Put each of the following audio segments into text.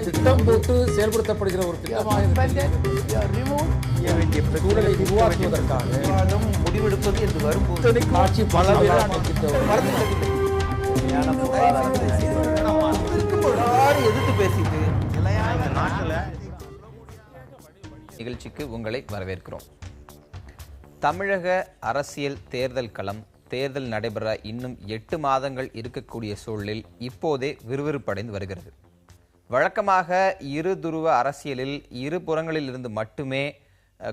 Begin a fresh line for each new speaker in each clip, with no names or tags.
திட்டம் போட்டு செயல்படுத்தப்படுகிற ஒரு சூழலை உருவாக்குவதற்காக
முடிவெடுப்பது என்று வரும்போது
ஆட்சி
எதிர்த்து பேசிட்டு
நிகழ்ச்சிக்கு உங்களை வரவேற்கிறோம். தமிழக அரசியல் தேர்தல் களம் தேர்தல் நடைபெற இன்னும் 8 மாதங்கள் இருக்கக்கூடிய சூழலில் இப்போதே விறுவிறுப்படைந்து வருகிறது. வழக்கமாக இரு துருவ அரசியலில் இரு புறங்களில் இருந்து மட்டுமே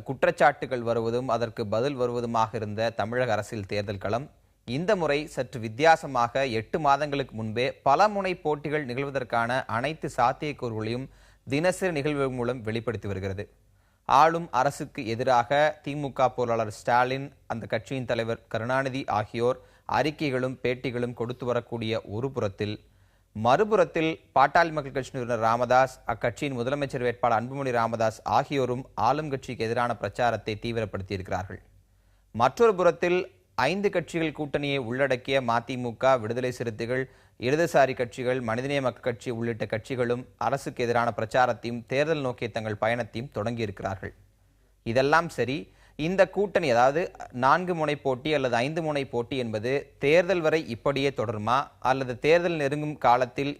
குற்றச்சாட்டுகள் வருவதும் அதற்கு பதில் வருவதுமாக இருந்த தமிழக அரசியல் தேர்தல் களம் இந்த முறை சற்று வித்தியாசமாக 8 மாதங்களுக்கு முன்பே பல முனை போட்டிகள் நிகழ்வதற்கான அனைத்து சாத்தியக்கூறுகளையும் தினசரி நிகழ்வுகள் மூலம் வெளிப்படுத்தி வருகிறது. ஆளும் அரசுக்கு எதிராக திமுக பொருளாளர் ஸ்டாலின், அந்த கட்சியின் தலைவர் கருணாநிதி ஆகியோர் அறிக்கைகளும் பேட்டிகளும் கொடுத்து வரக்கூடிய ஒரு புறத்தில், மறுபுறத்தில் பாட்டாளி மக்கள் கட்சி நிறுவனர் ராமதாஸ், அக்கட்சியின் முதலமைச்சர் வேட்பாளர் அன்புமணி ராமதாஸ் ஆகியோரும் ஆளும் கட்சிக்கு எதிரான பிரச்சாரத்தை தீவிரப்படுத்தி இருக்கிறார்கள். மற்றொரு புறத்தில் 5 கட்சிகள் கூட்டணியை உள்ளடக்கிய மதிமுக, விடுதலை சிறுத்தைகள், இடதுசாரி கட்சிகள், மனிதநேய மக்கள் கட்சி உள்ளிட்ட கட்சிகளும் அரசுக்கு எதிரான பிரச்சாரத்தையும் தேர்தல் நோக்கிய தங்கள் பயணத்தையும் தொடங்கியிருக்கிறார்கள். இதெல்லாம் சரி, இந்த கூட்டணி, அதாவது 4 முனை போட்டி அல்லது 5 முனை போட்டி என்பது தேர்தல் வரை இப்படியே தொடருமா, அல்லது தேர்தல் நெருங்கும் காலத்தில்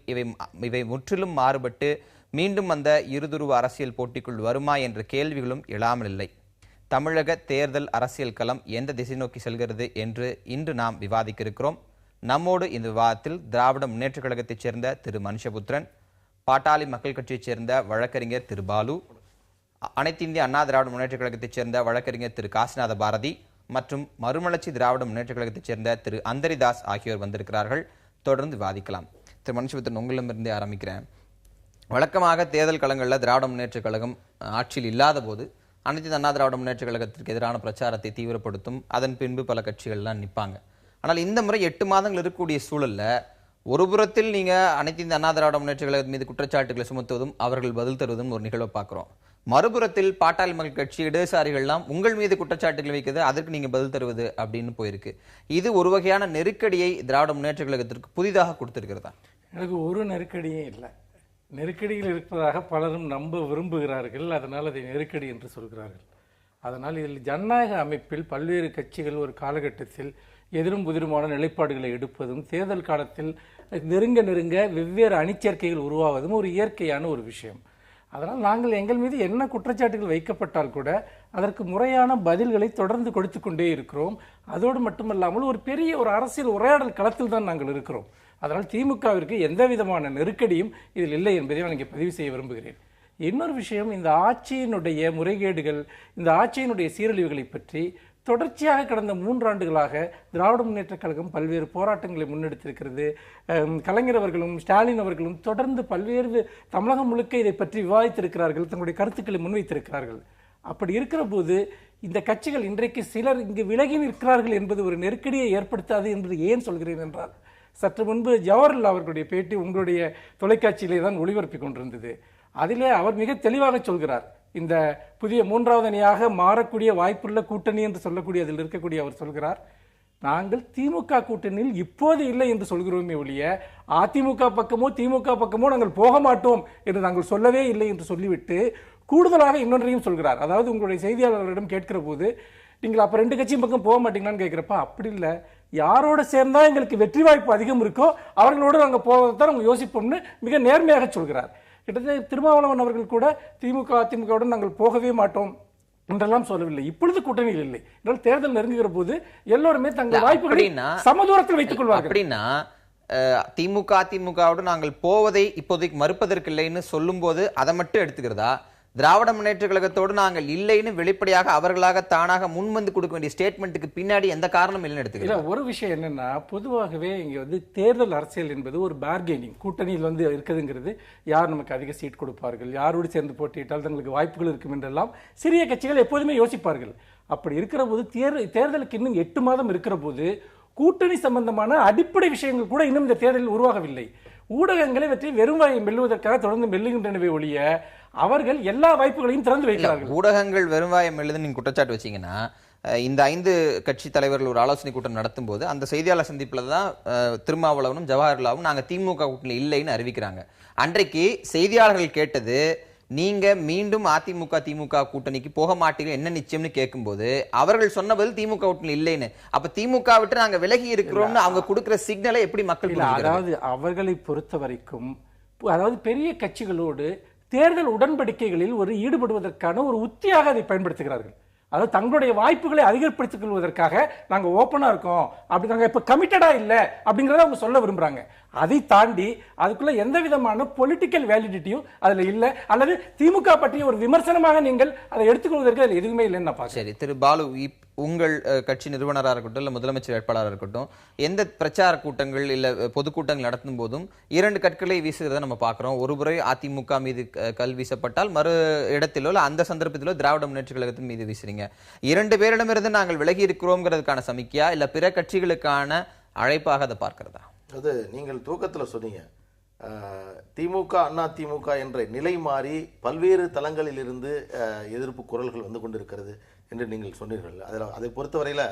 இவை முற்றிலும் மாறுபட்டு மீண்டும் அந்த இருதுருவ அரசியல் போட்டிக்குள் வருமா என்ற கேள்விகளும் எழாமல் இல்லை. தமிழக தேர்தல் அரசியல் களம் எந்த திசை நோக்கி செல்கிறது என்று இன்று நாம் விவாதிக்க இருக்கிறோம். நம்மோடு இந்த விவாதத்தில் திராவிட முன்னேற்ற கழகத்தைச் சேர்ந்த திரு மனுஷபுத்திரன், பாட்டாளி மக்கள் கட்சியைச் சேர்ந்த வழக்கறிஞர் திரு பாலு, அனைத்து இந்திய அண்ணா திராவிட முன்னேற்ற கழகத்தைச் சேர்ந்த வழக்கறிஞர் திரு காசிநாத பாரதி மற்றும் மறுமலர்ச்சி திராவிட முன்னேற்ற கழகத்தைச் சேர்ந்த திரு அந்தரிதாஸ் ஆகியோர் வந்திருக்கிறார்கள். தொடர்ந்து விவாதிக்கலாம். திரு மனுஷபுத்திரன், உங்களிடமிருந்தே ஆரம்பிக்கிறேன். வழக்கமாக தேர்தல் களங்களில் திராவிட முன்னேற்ற கழகம் ஆட்சியில் இல்லாத போது அனைத்து அண்ணா திராவிட முன்னேற்ற கழகத்திற்கு எதிரான பிரச்சாரத்தை தீவிரப்படுத்தும், அதன் பின்பு பல கட்சிகள்லாம் நிற்பாங்க. ஆனால் இந்த முறை 8 மாதங்கள் இருக்கக்கூடிய சூழல்ல ஒரு புறத்தில் நீங்க அனைத்து இந்த அண்ணா திராவிட முன்னேற்ற கழகத்தின் மீது குற்றச்சாட்டுகளை சுமத்துவதும் அவர்கள் பதில் தருவதும் ஒரு நிகழ்வை பார்க்கிறோம். மறுபுறத்தில் பாட்டாளி மக்கள் கட்சி, இடதுசாரிகள்லாம் உங்கள் மீது குற்றச்சாட்டுகள் வைக்கிறது, அதற்கு நீங்க பதில் தருவது அப்படின்னு போயிருக்கு. இது ஒரு வகையான நெருக்கடியை திராவிட முன்னேற்ற கழகத்திற்கு புதிதாக கொடுத்திருக்கிறதா?
எனக்கு ஒரு நெருக்கடியே இல்லை. நெருக்கடியில் இருப்பதாக பலரும் நம்ப விரும்புகிறார்கள், அதனால் அதை நெருக்கடி என்று சொல்கிறார்கள். அதனால் இதில் ஜனநாயக அமைப்பில் பல்வேறு கட்சிகள் ஒரு காலகட்டத்தில் எதிரும் புதிருமான நிலைப்பாடுகளை எடுப்பதும், தேர்தல் காலத்தில் நெருங்க நெருங்க வெவ்வேறு அணிச்சேர்க்கைகள் உருவாவதும் ஒரு இயற்கையான ஒரு விஷயம். அதனால் நாங்கள் எங்கள் மீது என்ன குற்றச்சாட்டுகள் வைக்கப்பட்டால் கூட அதற்கு முறையான பதில்களை தொடர்ந்து கொடுத்து கொண்டே இருக்கிறோம். அதோடு மட்டுமல்லாமல் ஒரு பெரிய ஒரு அரசியல் உரையாடல் களத்தில் தான் நாங்கள் இருக்கிறோம். அதனால் திமுகவிற்கு எந்த விதமான நெருக்கடியும் இதில் இல்லை என்பதை நான் இங்கே பதிவு செய்ய விரும்புகிறேன். இன்னொரு விஷயம், இந்த ஆட்சியினுடைய முறைகேடுகள், இந்த ஆட்சியினுடைய சீரழிவுகளை பற்றி தொடர்ச்சியாக கடந்த 3 ஆண்டுகளாக திராவிட முன்னேற்ற கழகம் பல்வேறு போராட்டங்களை முன்னெடுத்திருக்கிறது. கலைஞர் அவர்களும் ஸ்டாலின் அவர்களும் தொடர்ந்து பல்வேறு தமிழகம் முழுக்க இதை பற்றி விவாதித்திருக்கிறார்கள், தங்களுடைய கருத்துக்களை முன்வைத்திருக்கிறார்கள். அப்படி இருக்கிற போது இந்த கட்சிகள் இன்றைக்கு சிலர் இங்கு விலகி நிற்கிறார்கள் என்பது ஒரு நெருக்கடியை ஏற்படுத்தாது என்று ஏன் சொல்கிறேன் என்றால், சற்று முன்பு ஜவஹர்லால் அவர்களுடைய பேட்டி உங்களுடைய தொலைக்காட்சியிலே தான் ஒளிபரப்பிக் கொண்டிருந்தது. அதிலே அவர் மிக தெளிவாக சொல்கிறார், இந்த புதிய 3வது அணியாக மாறக்கூடிய வாய்ப்புள்ள கூட்டணி என்று சொல்லக்கூடிய அதில் இருக்கக்கூடிய அவர் சொல்கிறார், நாங்கள் திமுக கூட்டணியில் இப்போது இல்லை என்று சொல்கிறோமே ஒழிய அதிமுக பக்கமோ திமுக பக்கமோ நாங்கள் போக மாட்டோம் என்று நாங்கள் சொல்லவே இல்லை என்று சொல்லிவிட்டு கூடுதலாக இன்னொன்றையும் சொல்கிறார். அதாவது உங்களுடைய செய்தியாளர்களிடம் கேட்கிற போது, நீங்கள் அப்ப 2 கட்சியும் பக்கம் போக மாட்டீங்களான்னு கேட்கிறப்ப, அப்படி இல்லை, யாரோட சேர்ந்தா எங்களுக்கு வெற்றி வாய்ப்பு அதிகம் இருக்கோ அவர்களோடு நாங்கள் போவதைத்தான் நாங்கள் யோசிப்போம்னு மிக நேர்மையாக சொல்கிறார். கிட்டத்தட்ட திருமாவளவன் அவர்கள் கூட திமுக அதிமுகவுடன் நாங்கள் போகவே மாட்டோம் என்றெல்லாம் சொல்லவில்லை. இப்பொழுது கூட்டணியில் இல்லை என்றால் தேர்தல் நெருங்குகிற போது எல்லோருமே தங்கள் வாய்ப்புகளை சமதூரத்தில் வைத்துக் கொள்வார்கள்.
அப்படின்னா திமுக அதிமுகவோடு நாங்கள் போவதை இப்போதைக்கு மறுப்பதற்கு இல்லைன்னு சொல்லும் போது அதை மட்டும் எடுத்துக்கிறதா, திராவிட முன்னேற்ற கழகத்தோடு நாங்கள் இல்லைன்னு வெளிப்படையாக அவர்களாக தானாக முன்வந்து கொடுக்க வேண்டிய ஸ்டேட்மெண்ட்டுக்கு பின்னாடி எந்த காரணம் இல்லைன்னு எடுத்துக்கிறேன்.
ஒரு விஷயம் என்னன்னா, பொதுவாகவே இங்க தேர்தல் அரசியல் என்பது ஒரு பார்கெனிங். கூட்டணியில் இருக்குதுங்கிறது, யார் நமக்கு அதிக சீட் கொடுப்பார்கள், யாரோடு சேர்ந்து போட்டியிட்டால் தங்களுக்கு வாய்ப்புகள் இருக்கும் என்றெல்லாம் சிறிய கட்சிகள் எப்போதுமே யோசிப்பார்கள். அப்படி இருக்கிற போது தேர்தலுக்கு இன்னும் 8 மாதம் இருக்கிற போது கூட்டணி சம்பந்தமான அடிப்படை விஷயங்கள் கூட இன்னும் இந்த தேர்தலில் உருவாகவில்லை. ஊடகங்களை பற்றி வெறும் வாயை மெல்லுவதற்காக தொடர்ந்து மெல்லுகின்றனவே ஒழிய அவர்கள் எல்லா வாய்ப்புகளையும் திறந்து வைக்கிறார்கள்.
ஊடகங்கள் வெறும் வாயை மெல்லுது நீங்க குற்றச்சாட்டு வச்சீங்கன்னா, இந்த 5 கட்சி தலைவர்கள் ஒரு ஆலோசனை கூட்டம் நடத்தும் போது அந்த செய்தியாளர் சந்திப்புல தான் திருமாவளவனும் ஜவஹர்லாலும் நாங்க திமுக கூட்டணி இல்லைன்னு அறிவிக்கிறாங்க. அன்றைக்கு செய்தியாளர்கள் கேட்டது, நீங்க மீண்டும் அதிமுக திமுக கூட்டணிக்கு போக மாட்டீங்க என்ன நிச்சயம்னு கேட்கும்போது அவர்கள் சொன்ன பதில் திமுக கூட்டணி இல்லைன்னு. அப்ப திமுக விட்டு நாங்க விலகி இருக்கிறோம்னு அவங்க கொடுக்கிற சிக்னலை எப்படி மக்கள் புரிஞ்சுக்கிறது?
அதாவது அவர்களை பொறுத்த வரைக்கும் அதாவது பெரிய கட்சிகளோடு தேர்தல் உடன்படிக்கைகளில் ஒரு ஈடுபடுவதற்கான ஒரு உத்தியாக அதை பயன்படுத்துகிறார்கள். அதாவது தங்களுடைய வாய்ப்புகளை அதிகப்படுத்திக் கொள்வதற்காக நாங்க ஓப்பனா இருக்கோம், அப்படி நாங்க இப்ப கமிட்டடா இல்ல அப்படிங்கறத அவங்க சொல்ல விரும்புறாங்க. அதை தாண்டி அதுக்குள்ள எந்த விதமான பொலிட்டிக்கல் வேலிடிட்டியும் அதுல இல்ல, அல்லது திமுக பற்றிய ஒரு விமர்சனமாக நீங்கள் அதை எடுத்துக்கொள்வதற்கு அதுல எதுவுமே இல்லைன்னு நான் பாக்கிறேன்.
சரி திரு பாலு, உங்கள் கட்சி நிறுவனராக இருக்கட்டும் இல்ல முதலமைச்சர் வேட்பாளராக இருக்கட்டும், எந்த பிரச்சார கூட்டங்கள் இல்ல பொதுக்கூட்டங்கள் நடத்தும் போதும் 2 கற்களை வீசுகிறத நம்ம பார்க்கிறோம். ஒருமுறை அதிமுக மீது கல் வீசப்பட்டால் மறு இடத்திலோ அந்த சந்தர்ப்பத்திலோ திராவிட முன்னேற்ற கழகத்தின் மீது வீசுறீங்க. 2 பேரிடமிருந்து நாங்கள் விலகி இருக்கிறோம்ங்கிறதுக்கான சமிக்கையா இல்ல பிற கட்சிகளுக்கான அழைப்பாக அதை பார்க்கிறதா?
அது நீங்கள் துவக்கத்தில் சொன்னீங்க, திமுக அண்ணா திமுக என்ற நிலை மாறி பல்வேறு தளங்களில் இருந்து எதிர்ப்பு குரல்கள் வந்து கொண்டிருக்கிறது என்று நீங்கள் சொன்னீர்கள். அதை பொறுத்தவரையில்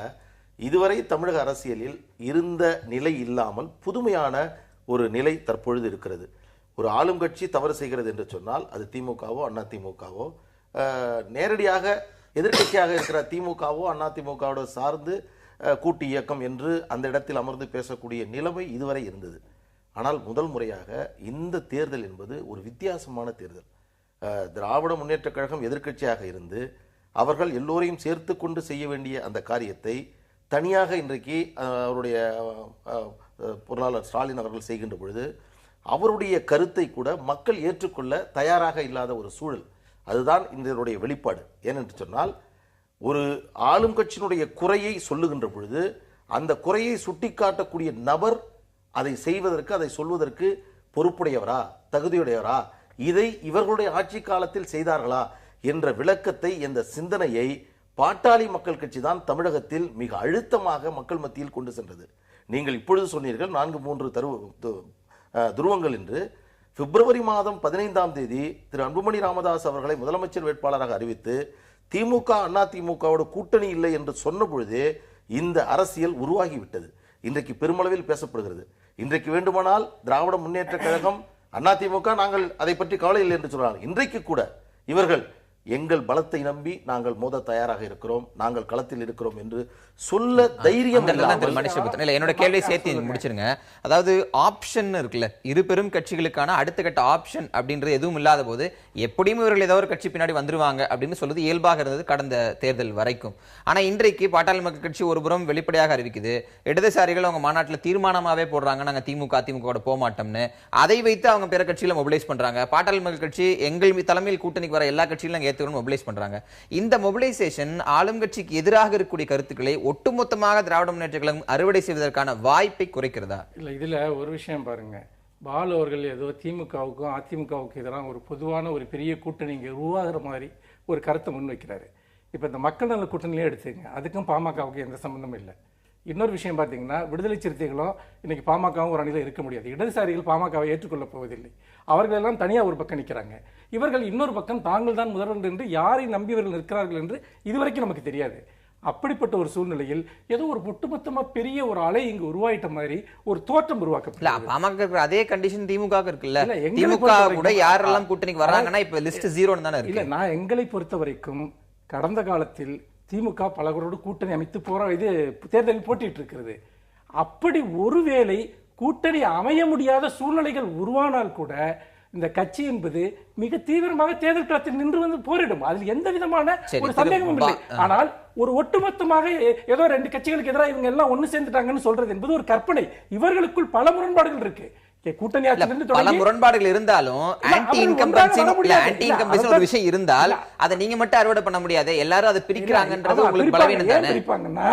இதுவரை தமிழக அரசியலில் இருந்த நிலை இல்லாமல் புதுமையான ஒரு நிலை தற்பொழுது இருக்கிறது. ஒரு ஆளும் கட்சி தவறு செய்கிறது என்று சொன்னால் அது திமுகவோ அண்ணா திமுகவோ, நேரடியாக எதிர்கட்சியாக இருக்கிற திமுகவோ அண்ணா திமுகவோட சார்ந்து கூட்டு இயக்கம் என்று அந்த இடத்தில் அமர்ந்து பேசக்கூடிய நிலைமை இதுவரை இருந்தது. ஆனால் முதல் முறையாக இந்த தேர்தல் என்பது ஒரு வித்தியாசமான தேர்தல். திராவிட முன்னேற்ற கழகம் எதிர்க்கட்சியாக இருந்து அவர்கள் எல்லோரையும் சேர்த்து கொண்டு செய்ய வேண்டிய அந்த காரியத்தை தனியாக இன்றைக்கு அவருடைய பொருளாளர் ஸ்டாலின் அவர்கள் செய்கின்ற பொழுது அவருடைய கருத்தை கூட மக்கள் ஏற்றுக்கொள்ள தயாராக இல்லாத ஒரு சூழல். அதுதான் இதனுடைய வெளிப்பாடு. ஏனென்று சொன்னால், ஒரு ஆளும் கட்சியினுடைய குறையை சொல்லுகின்ற பொழுது அந்த குறையை சுட்டிக்காட்டக்கூடிய நபர் அதை செய்வதற்கு அதை சொல்வதற்கு பொறுப்புடையவரா தகுதியுடையவரா, இதை இவர்களுடைய ஆட்சி காலத்தில் செய்தார்களா என்ற விளக்கத்தை என்ற சிந்தனையை பாட்டாளி மக்கள் கட்சி தான் தமிழகத்தில் மிக அழுத்தமாக மக்கள் மத்தியில் கொண்டு சென்றது. நீங்கள் இப்பொழுது சொன்னீர்கள் 4-3 துருவங்கள் என்று. பிப்ரவரி மாதம் 15ஆம் தேதி திரு அன்புமணி ராமதாஸ் அவர்களை முதலமைச்சர் வேட்பாளராக அறிவித்து திமுக அண்ணா திமுகவோட கூட்டணி இல்லை என்று சொன்ன பொழுதே இந்த அரசியல் உருவாகிவிட்டது. இன்றைக்கு பெருமளவில் பேசப்படுகிறது. இன்றைக்கு வேண்டுமானால் திராவிட முன்னேற்ற கழகம் அண்ணா திமுக நாங்கள் அதை பற்றி கவலை இல்லை என்று சொல்றாங்க. இன்றைக்கு கூட இவர்கள் எங்கள் பலத்தை நம்பி நாங்கள் மோத தயாராக இருக்கிறோம், நாங்கள் களத்தில் இருக்கிறோம் என்று சொல்ல தைரியம்
இல்ல. என்னோட கேள்வியை சேர்த்து முடிச்சிருங்க. அதாவது ஆப்ஷன் இருக்குல்ல, இரு பெரும் கட்சிகளுக்கான அடுத்த கட்ட ஆப்ஷன் அப்படின்றது எதுவும் இல்லாத போது எப்படியும் இவர்கள் ஏதோ ஒரு கட்சி பின்னாடி வந்துருவாங்க அப்படின்னு சொல்றது இயல்பாக இருந்தது கடந்த தேர்தல் வரைக்கும். ஆனா இன்றைக்கு பாட்டாளி மக்கள் கட்சி ஒரு புறம் வெளிப்படையாக அறிவிக்குது, இடதுசாரிகள் அவங்க மாநாட்டில் தீர்மானமாவே போடுறாங்க நாங்க திமுக அதிமுக போக மாட்டோம்னு. அதை வைத்து அவங்க பிற கட்சிகளை மொபிலைஸ் பண்றாங்க. பாட்டாளி மக்கள் கட்சி எங்கள் தலைமையில் கூட்டணிக்கு வர எல்லா கட்சிகளும் மொபிலைஸ் பண்றாங்க. இந்த மொபிலைசேஷன் ஆளும் கட்சிக்கு எதிராக இருக்கக்கூடிய கருத்துக்களை ஒட்டுமொத்தமாக திராவிட முன்னேற்ற கழகம் அறுவடை செய்வதற்கான வாய்ப்பை குறைக்கிறதா?
இல்ல, இதுல ஒரு விஷயம் பாருங்க. பாலு அவர்கள் ஏதோ திமுகவுக்கும் அதிமுகவுக்கும் எதிராக ஒரு பொதுவான ஒரு பெரிய கூட்டணி இங்கே உருவாகிற மாதிரி ஒரு கருத்தை முன்வைக்கிறாரு. இப்ப இந்த மக்கள் நல கூட்டணியிலே எடுத்துங்க, அதுக்கும் பாமகவுக்கு எந்த சம்பந்தமும் இல்லை. இன்னொரு விஷயம் பார்த்தீங்கன்னா, விடுதலை சிறுத்தைகளும் இன்னைக்கு பாமகவும் ஒரு அணியில் இருக்க முடியாது. இடதுசாரிகள் பாமகவை ஏற்றுக்கொள்ளப் போவதில்லை. அவர்கள் எல்லாம் தனியாக ஒரு பக்கம் நிற்கிறாங்க. இவர்கள் இன்னொரு பக்கம் தாங்கள் தான் முதல்வர் என்று யாரை நம்பி இவர்கள் இருக்கிறார்கள் என்று இதுவரைக்கும் நமக்கு தெரியாது. அப்படிப்பட்ட ஒரு சூழ்நிலையில் ஏதோ ஒரு ஒட்டுமொத்தமா பெரிய ஒரு அலை இங்கு உருவாயிட்ட மாதிரி ஒரு தோற்றம் உருவாக்கப்பட்டது.
அதே கண்டிஷன் திமுக இருக்குல்ல, திமுக கூட யாரெல்லாம் கூட்டணிக்கு வராங்கன்னா இப்ப லிஸ்ட் 0 தானே இருக்கு.
இல்ல, நான் எங்களை பொறுத்த வரைக்கும் கடந்த காலத்தில் திமுக பலவரோடு கூட்டணி அமைத்து தேர்தலில் போட்டிட்டு இருக்கிறது. அப்படி ஒருவேளை கூட்டணி அமைய முடியாத சூழ்நிலைகள் உருவானால் கூட இந்த கட்சி என்பது மிக தீவிரமாக தேர்தல் களத்தில் நின்று வந்து போரிடும். அதில் எந்த விதமான ஒரு சந்தேகமும் இல்லை. ஆனால் ஒரு ஒட்டுமொத்தமாக ஏதோ 2 கட்சிகளுக்கு எதிராக இவங்க எல்லாம் ஒண்ணு சேர்ந்துட்டாங்கன்னு சொல்றது என்பது ஒரு கற்பனை. இவர்களுக்குள் பல முரண்பாடுகள் இருக்கு.
பல முரண்பாடுகள் இருந்தாலும் ஆன்டி இன்கம்பன்சி ஒரு விஷயம் இருந்தால் அதை நீங்க மட்டும் அறுவடை பண்ண முடியாது. எல்லாரும் அதை பிரிக்கிறாங்கன்றது உங்களுக்கு பலவீனம் தானே.
பிரிப்பாங்கன்னா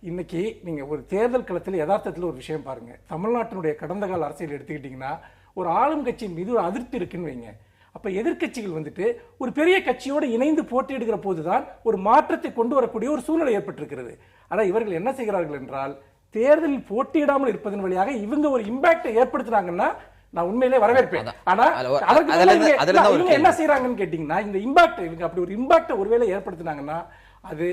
இன்னைக்கு நீங்க ஒரு தேர்தல் களத்தில் யதார்த்தத்தில் ஒரு விஷயம் பாருங்க. தமிழ்நாட்டினுடைய கடந்த கால அரசியல் எடுத்துக்கிட்டீங்கன்னா, ஒரு ஆளும் கட்சியின் மீது ஒரு அதிருப்தி இருக்குன்னு வைங்க. அப்ப எதிர்கட்சிகள் வந்துட்டு ஒரு பெரிய கட்சியோடு இணைந்து போட்டியிடுகிற போதுதான் ஒரு மாற்றத்தை கொண்டு வரக்கூடிய ஒரு சூழ்நிலை ஏற்பட்டிருக்கிறது. ஆனா இவர்கள் என்ன செய்கிறார்கள் என்றால், தேர்தலில் போட்டியிடாமல் இருப்பதன் வழியாக இவங்க ஒரு இம்பாக்டை ஏற்படுத்தினாங்கன்னா நான் உண்மையிலே வரவேற்பேன். ஆனா இவங்க என்ன செய்யறாங்கன்னு கேட்டீங்கன்னா, இந்த இம்பாக்ட் இவங்க அப்படி ஒரு இம்பாக்டை ஒருவேளை ஏற்படுத்தினாங்கன்னா அது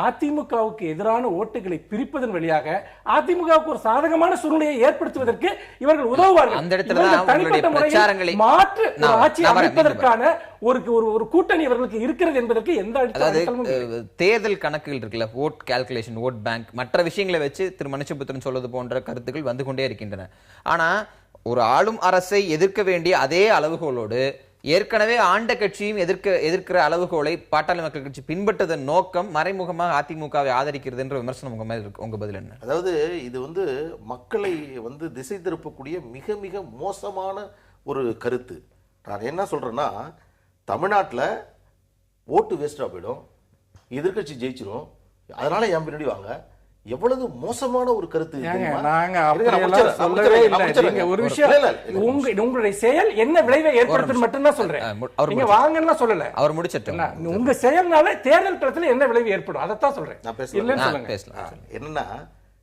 அதிமுகவுக்கு எதிரான ஓட்டுகளை பிரிப்பதன் வழியாக அதிமுகவுக்கு ஒரு சாதகமான சூழ்நிலையை ஏற்படுத்துவதற்கு இவர்கள் உதவுவார்கள்.
அந்த இடத்துல தான்
தனிப்பட்ட முறையில் மாற்று ஆட்சி அமைப்பதற்கான ஒரு கூட்டணி இவர்களுக்கு இருக்கிறது என்பதற்கு எந்த
அதாவது தேர்தல் கணக்குகள் இருக்குல்ல, ஓட் கால்குலேஷன், ஓட் பேங்க், மற்ற விஷயங்களை வச்சு திரு மனுஷபுத்திரன் சொல்வது போன்ற கருத்துக்கள் வந்து கொண்டே இருக்கின்றன. ஆனா ஒரு ஆளும் அரசை எதிர்க்க வேண்டிய அதே அளவுகோலோடு ஏற்கனவே ஆண்ட கட்சியும் எதிர்க்கிற அளவுகோலை பாட்டாளி மக்கள் கட்சி பின்பற்றதன் நோக்கம் மறைமுகமாக அதிமுகவை ஆதரிக்கிறது என்ற விமர்சனம் உங்க பதில் என்ன?
அதாவது இது மக்களை திசை திருப்பக்கூடிய மிக மிக மோசமான ஒரு கருத்து. நான் என்ன சொல்றேன்னா, தமிழ்நாட்டில் ஓட்டு வேஸ்டா போயிடும், எதிர்கட்சி ஜெயிச்சிடும், அதனால என் பின்னாடி வாங்க. எவ்வளவு மோசமான ஒரு கருத்து.
ஒரு விஷயம், உங்களுடைய செயல் என்ன விளைவை ஏற்படுத்தும் மட்டும்தான் சொல்றேன். நீங்க வாங்கன்னா சொல்லல,
அவர் முடிச்சிட்டோம்.
உங்க செயல்னால தேர்தல் களத்துல என்ன விளைவு ஏற்படும் அதைத்தான் சொல்றேன்.
என்னன்னா,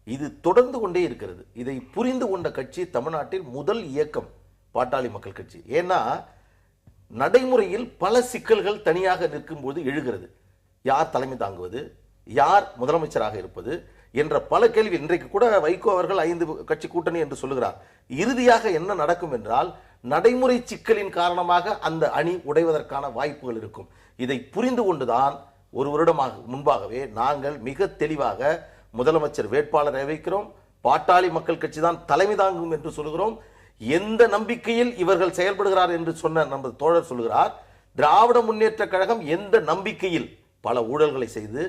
இது தொடர்ந்து கொண்டே இருக்கிறது. இதை புரிந்து கொண்ட கட்சி தமிழ்நாட்டில் முதல் இயக்கம் பாட்டாளி மக்கள் கட்சி. ஏன்னா நடைமுறையில் பல சிக்கல்கள் தனியாக நிற்கும் போது எழுகிறது. யார் தலைமை தாங்குவது, யார் முதலமைச்சராக இருப்பது என்ற பல கேள்வி. இன்றைக்கு கூட வைகோ அவர்கள் 5 கட்சி கூட்டணி என்று சொல்லுகிறார். இறுதியாக என்ன நடக்கும் என்றால், நடைமுறை சிக்கலின் காரணமாக அந்த அணி உடைவதற்கான வாய்ப்புகள் இருக்கும். இதை புரிந்து கொண்டுதான் ஒரு வருடமாக முன்பாகவே நாங்கள் மிக தெளிவாக முதலமைச்சர் வேட்பாளரை வைக்கிறோம், பாட்டாளி மக்கள் கட்சி தான் தலைமை தாங்கும் என்று சொல்கிறோம். எந்த நம்பிக்கையில் இவர்கள் செயல்படுகிறார் என்று சொன்ன நம்ம தோழர் சொல்கிறார், திராவிட முன்னேற்ற கழகம் எந்த நம்பிக்கையில் பல ஊழல்களை செய்து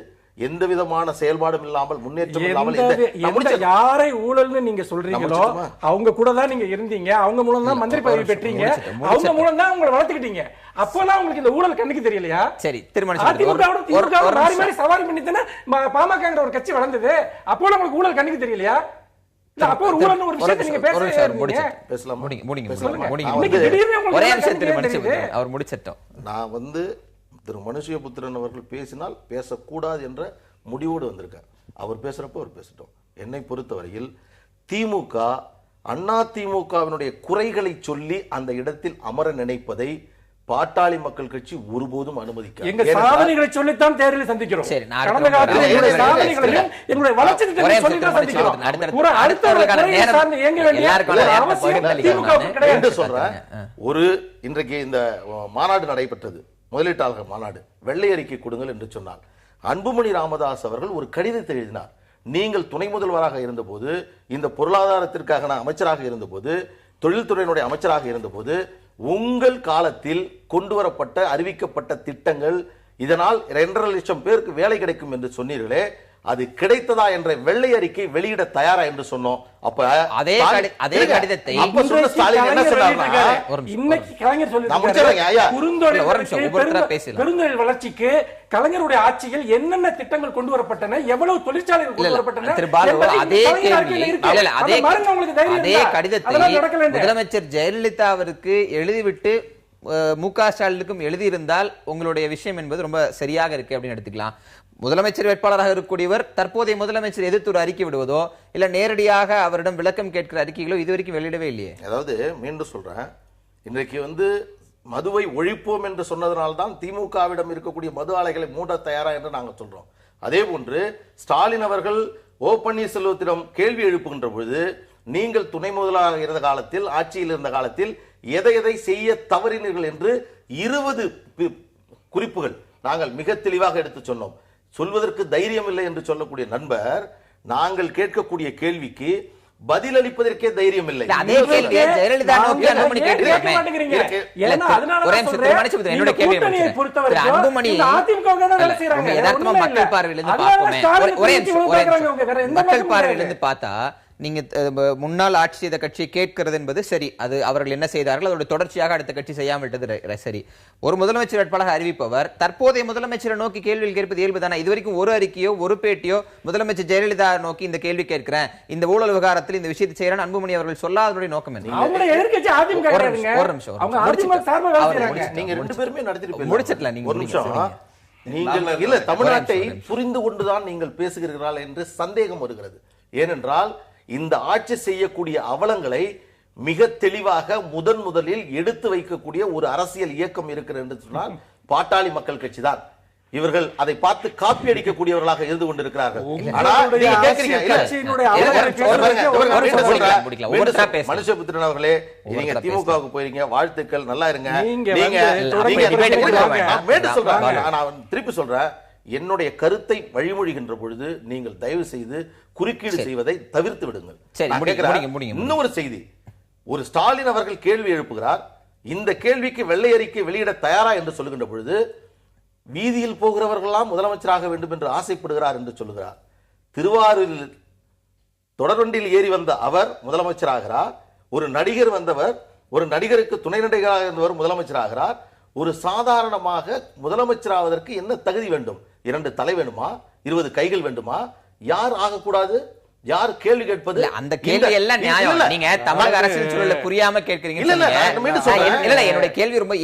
எந்த விதமான செயல்பாடும் இல்லாமல் முன்னேற்றம் இல்லாமல்
யாரை ஊழல்னு நீங்க சொல்றீங்களோ அவங்க கூட தான் நீங்க இருந்தீங்க, அவங்க மூலம் தான் மந்திரி பதவி பெற்றீங்க, அவங்க மூலம் தான் உங்களை வளர்த்துக்கிட்டீங்க. அப்போலாம் உங்களுக்கு இந்த ஊழல் கண்ணுக்கு தெரியலையா?
சரி,
மாறி மாறி சவாரி பண்ணித்தானே பாமக ஒரு கட்சி வளர்ந்தது. அப்போலாம் உங்களுக்கு ஊழல் கண்ணுக்கு தெரியலையா? அப்போ ஒரு ஊழல் ஒரு விஷயத்தை நீங்க
பேசலாம்.
அவர் முடிச்சிட்டோம்.
நான் திரு மனுஷபுத்திரன் அவர்கள் பேசினால் பேசக்கூடாது என்ற முடிவோடு வந்திருக்கார். அவர் பேசுறப்ப அவர் பேசட்டும். என்னை பொறுத்தவரையில் திமுக அதிமுகவினுடைய குறைகளை சொல்லி அந்த இடத்தில் அமர நினைப்பதை பாட்டாளி மக்கள் கட்சி ஒருபோதும் அனுமதிக்காது.
எங்க சாதனைகளை சொல்லித்தான் தேர்தலை சந்திக்கிறோம். கடந்த காலத்தில் எங்களுடைய சாதனைகளையும் எங்களுடைய வளர்ச்சி திட்டங்களையும் சொல்லித்தான் சந்திக்கிறோம். ஒரு அடுத்தவர்களுக்கான நேரம் இயங்க வேண்டிய அவசியம் திமுகவுக்கு கிடையாது சொல்றேன்.
இன்றைக்கு இந்த மாநாடு நடைபெற்றது, முதலீட்டாளர்கள் மாநாடு. வெள்ளை அறிக்கை கொடுங்கள் என்று சொன்னார். அன்புமணி ராமதாஸ் அவர்கள் ஒரு கடிதத்தை எழுதினார். நீங்கள் துணை முதல்வராக இருந்தபோது, இந்த பொருளாதாரத்திற்காக நான் அமைச்சராக இருந்தபோது, தொழில்துறையினுடைய அமைச்சராக இருந்தபோது உங்கள் காலத்தில் கொண்டு வரப்பட்ட அறிவிக்கப்பட்ட திட்டங்கள், இதனால் 2.5 லட்சம் பேருக்கு வேலை கிடைக்கும் என்று சொன்னீர்களே, அது கிடைத்ததா என்ற வெள்ளை அறிக்கை வெளியிட தயாரா என்று சொன்னோம். அப்ப
அதே கடிதத்தை
அப்ப சொன்ன ஸ்டாலின் என்ன சொன்னாருன்னா,
இன்னைக்கு கலைஞர் சொல்லிருக்காரு, பெருந்தொழில் வளர்ச்சிக்கு கலைஞருடைய ஆட்சியில் என்னென்ன திட்டங்கள் கொண்டு வரப்பட்டன, எவ்வளவு தொழிற்சாலைகள் கொண்டு வரப்பட்டன,
அதே கடிதத்தை முதலமைச்சர் ஜெயலலிதா அவருக்கு எழுதிவிட்டு மு.க. ஸ்டாலினுக்கும் எழுதியிருந்தால் உங்களுடைய விஷயம் என்பது ரொம்ப சரியாக இருக்கு அப்படின்னு எடுத்துக்கலாம். முதலமைச்சர் வேட்பாளராக இருக்கக்கூடியவர் தற்போதைய முதலமைச்சர் எதிர்த்து ஒரு அறிக்கை விடுவதோ இல்ல நேரடியாக அவரிடம் விளக்கம் கேட்கிற அறிக்கைகளோ இதுவரைக்கும் வெளியிடவே இல்லையே.
அதாவது மீண்டும் சொல்றேன், இன்றைக்கு மதுவை ஒழிப்போம் என்று சொன்னதனால்தான் திமுகவிடம் இருக்கக்கூடிய மது ஆலைகளை மூட தயாரா என்று நாங்கள் சொல்றோம். அதே போன்று ஸ்டாலின் அவர்கள் ஓ பன்னீர்செல்வத்திடம் கேள்வி எழுப்புகின்ற பொழுது, நீங்கள் துணை முதல்வராக இருந்த காலத்தில், ஆட்சியில் இருந்த காலத்தில் எதை எதை செய்ய தவறினீர்கள் என்று 20 குறிப்புகள் நாங்கள் மிக தெளிவாக எடுத்து சொன்னோம். சொல்வதற்கு தைரியம் இல்லை என்று சொல்லக்கூடிய நண்பர், நாங்கள் கேட்கக்கூடிய கேள்விக்கு பதிலளிப்பதற்கே தைரியம் இல்லை.
பார்த்தா நீங்க முன்னாள் ஆட்சி செய்த கட்சியை கேட்கிறது என்பது சரி, அது அவர்கள் என்ன செய்தார்கள் அதோட தொடர்ச்சியாக அடுத்த கட்சி செய்யாமல் விட்டது சரி. ஒரு முதலமைச்சர் வேட்பாளராக அறிவிப்பவர் தற்போதைய முதலமைச்சரை நோக்கி கேள்விகள் கேட்பது இயல்புதானே. இதுவரைக்கும் ஒரு அறிக்கையோ ஒரு பேட்டியோ முதலமைச்சர் ஜெயலலிதா நோக்கி இந்த கேள்வி கேட்கிறேன், இந்த ஊழல் விவகாரத்தில் இந்த விஷயத்தை செய்யறேன் அன்புமணி அவர்கள் சொல்லாதனுடைய நோக்கம் என்ன?
நீங்க 2 பேருமே நடத்திட்டு
முடிச்சிடலாம்.
நீங்கள் இல்ல, தமிழ்நாட்டை புரிந்து கொண்டுதான் நீங்கள் பேசுகிறீர்கள் என்று சந்தேகம் வருகிறது. ஏனென்றால் இந்த ஆட்சி செய்யக்கூடிய அவலங்களை மிக தெளிவாக முதலில் எடுத்து வைக்கக்கூடிய ஒரு அரசியல் இயக்கம் இருக்கிறது என்று சொன்னால் பாட்டாளி மக்கள் கட்சி தான். இவர்கள் அதை பார்த்து காப்பி அடிக்கக்கூடியவர்களாக இருந்து கொண்டிருக்கிறார்கள். ஆனா
உங்களுடைய
நீங்க கேக்குறீங்க, இல்ல,
கட்சியினுடைய
இல்ல,
அவரை
மனுஷபுத்திரன் அவர்களே, நீங்க திமுகவுக்கு போயிருங்க, வாழ்த்துக்கள், நல்லா இருங்க.
நீங்க
நான் திருப்பி சொல்றேன், என்னுடைய கருத்தை வழிமொழிகின்ற பொழுது நீங்கள் தயவு செய்து குறுக்கீடு செய்வதை தவிர்த்து விடுங்கள். இன்னொரு செய்தி, ஒரு ஸ்டாலின் அவர்கள் கேள்வி எழுப்புகிறார். இந்த கேள்விக்கு வெள்ளை அறிக்கை வெளியிட தயாரா என்று சொல்லுகின்ற பொழுது வீதியில் போகிறவர்களெல்லாம் முதலமைச்சராக வேண்டும் என்று ஆசைப்படுகிறார் என்று சொல்லுகிறார். திருவாரூரில் தொடர்வண்டியில் ஏறி வந்த அவர் முதலமைச்சராகிறார். ஒரு நடிகர் வந்தவர், ஒரு நடிகருக்கு துணை நடிகராக இருந்தவர் முதலமைச்சராகிறார். ஒரு சாதாரணமாக முதலமைச்சராவதற்கு என்ன தகுதி வேண்டும்? 2 தலை வேண்டுமா? 20 கைகள் வேண்டுமா? யார் ஆகக்கூடாது? யார் கேள்வி கேட்பது?
அந்த கேள்வி எல்லாம் நியாயம். நீங்க தமிழக அரசியல் சூழல புரியாம கேட்கறீங்க. என்னுடைய கேள்வி ரொம்ப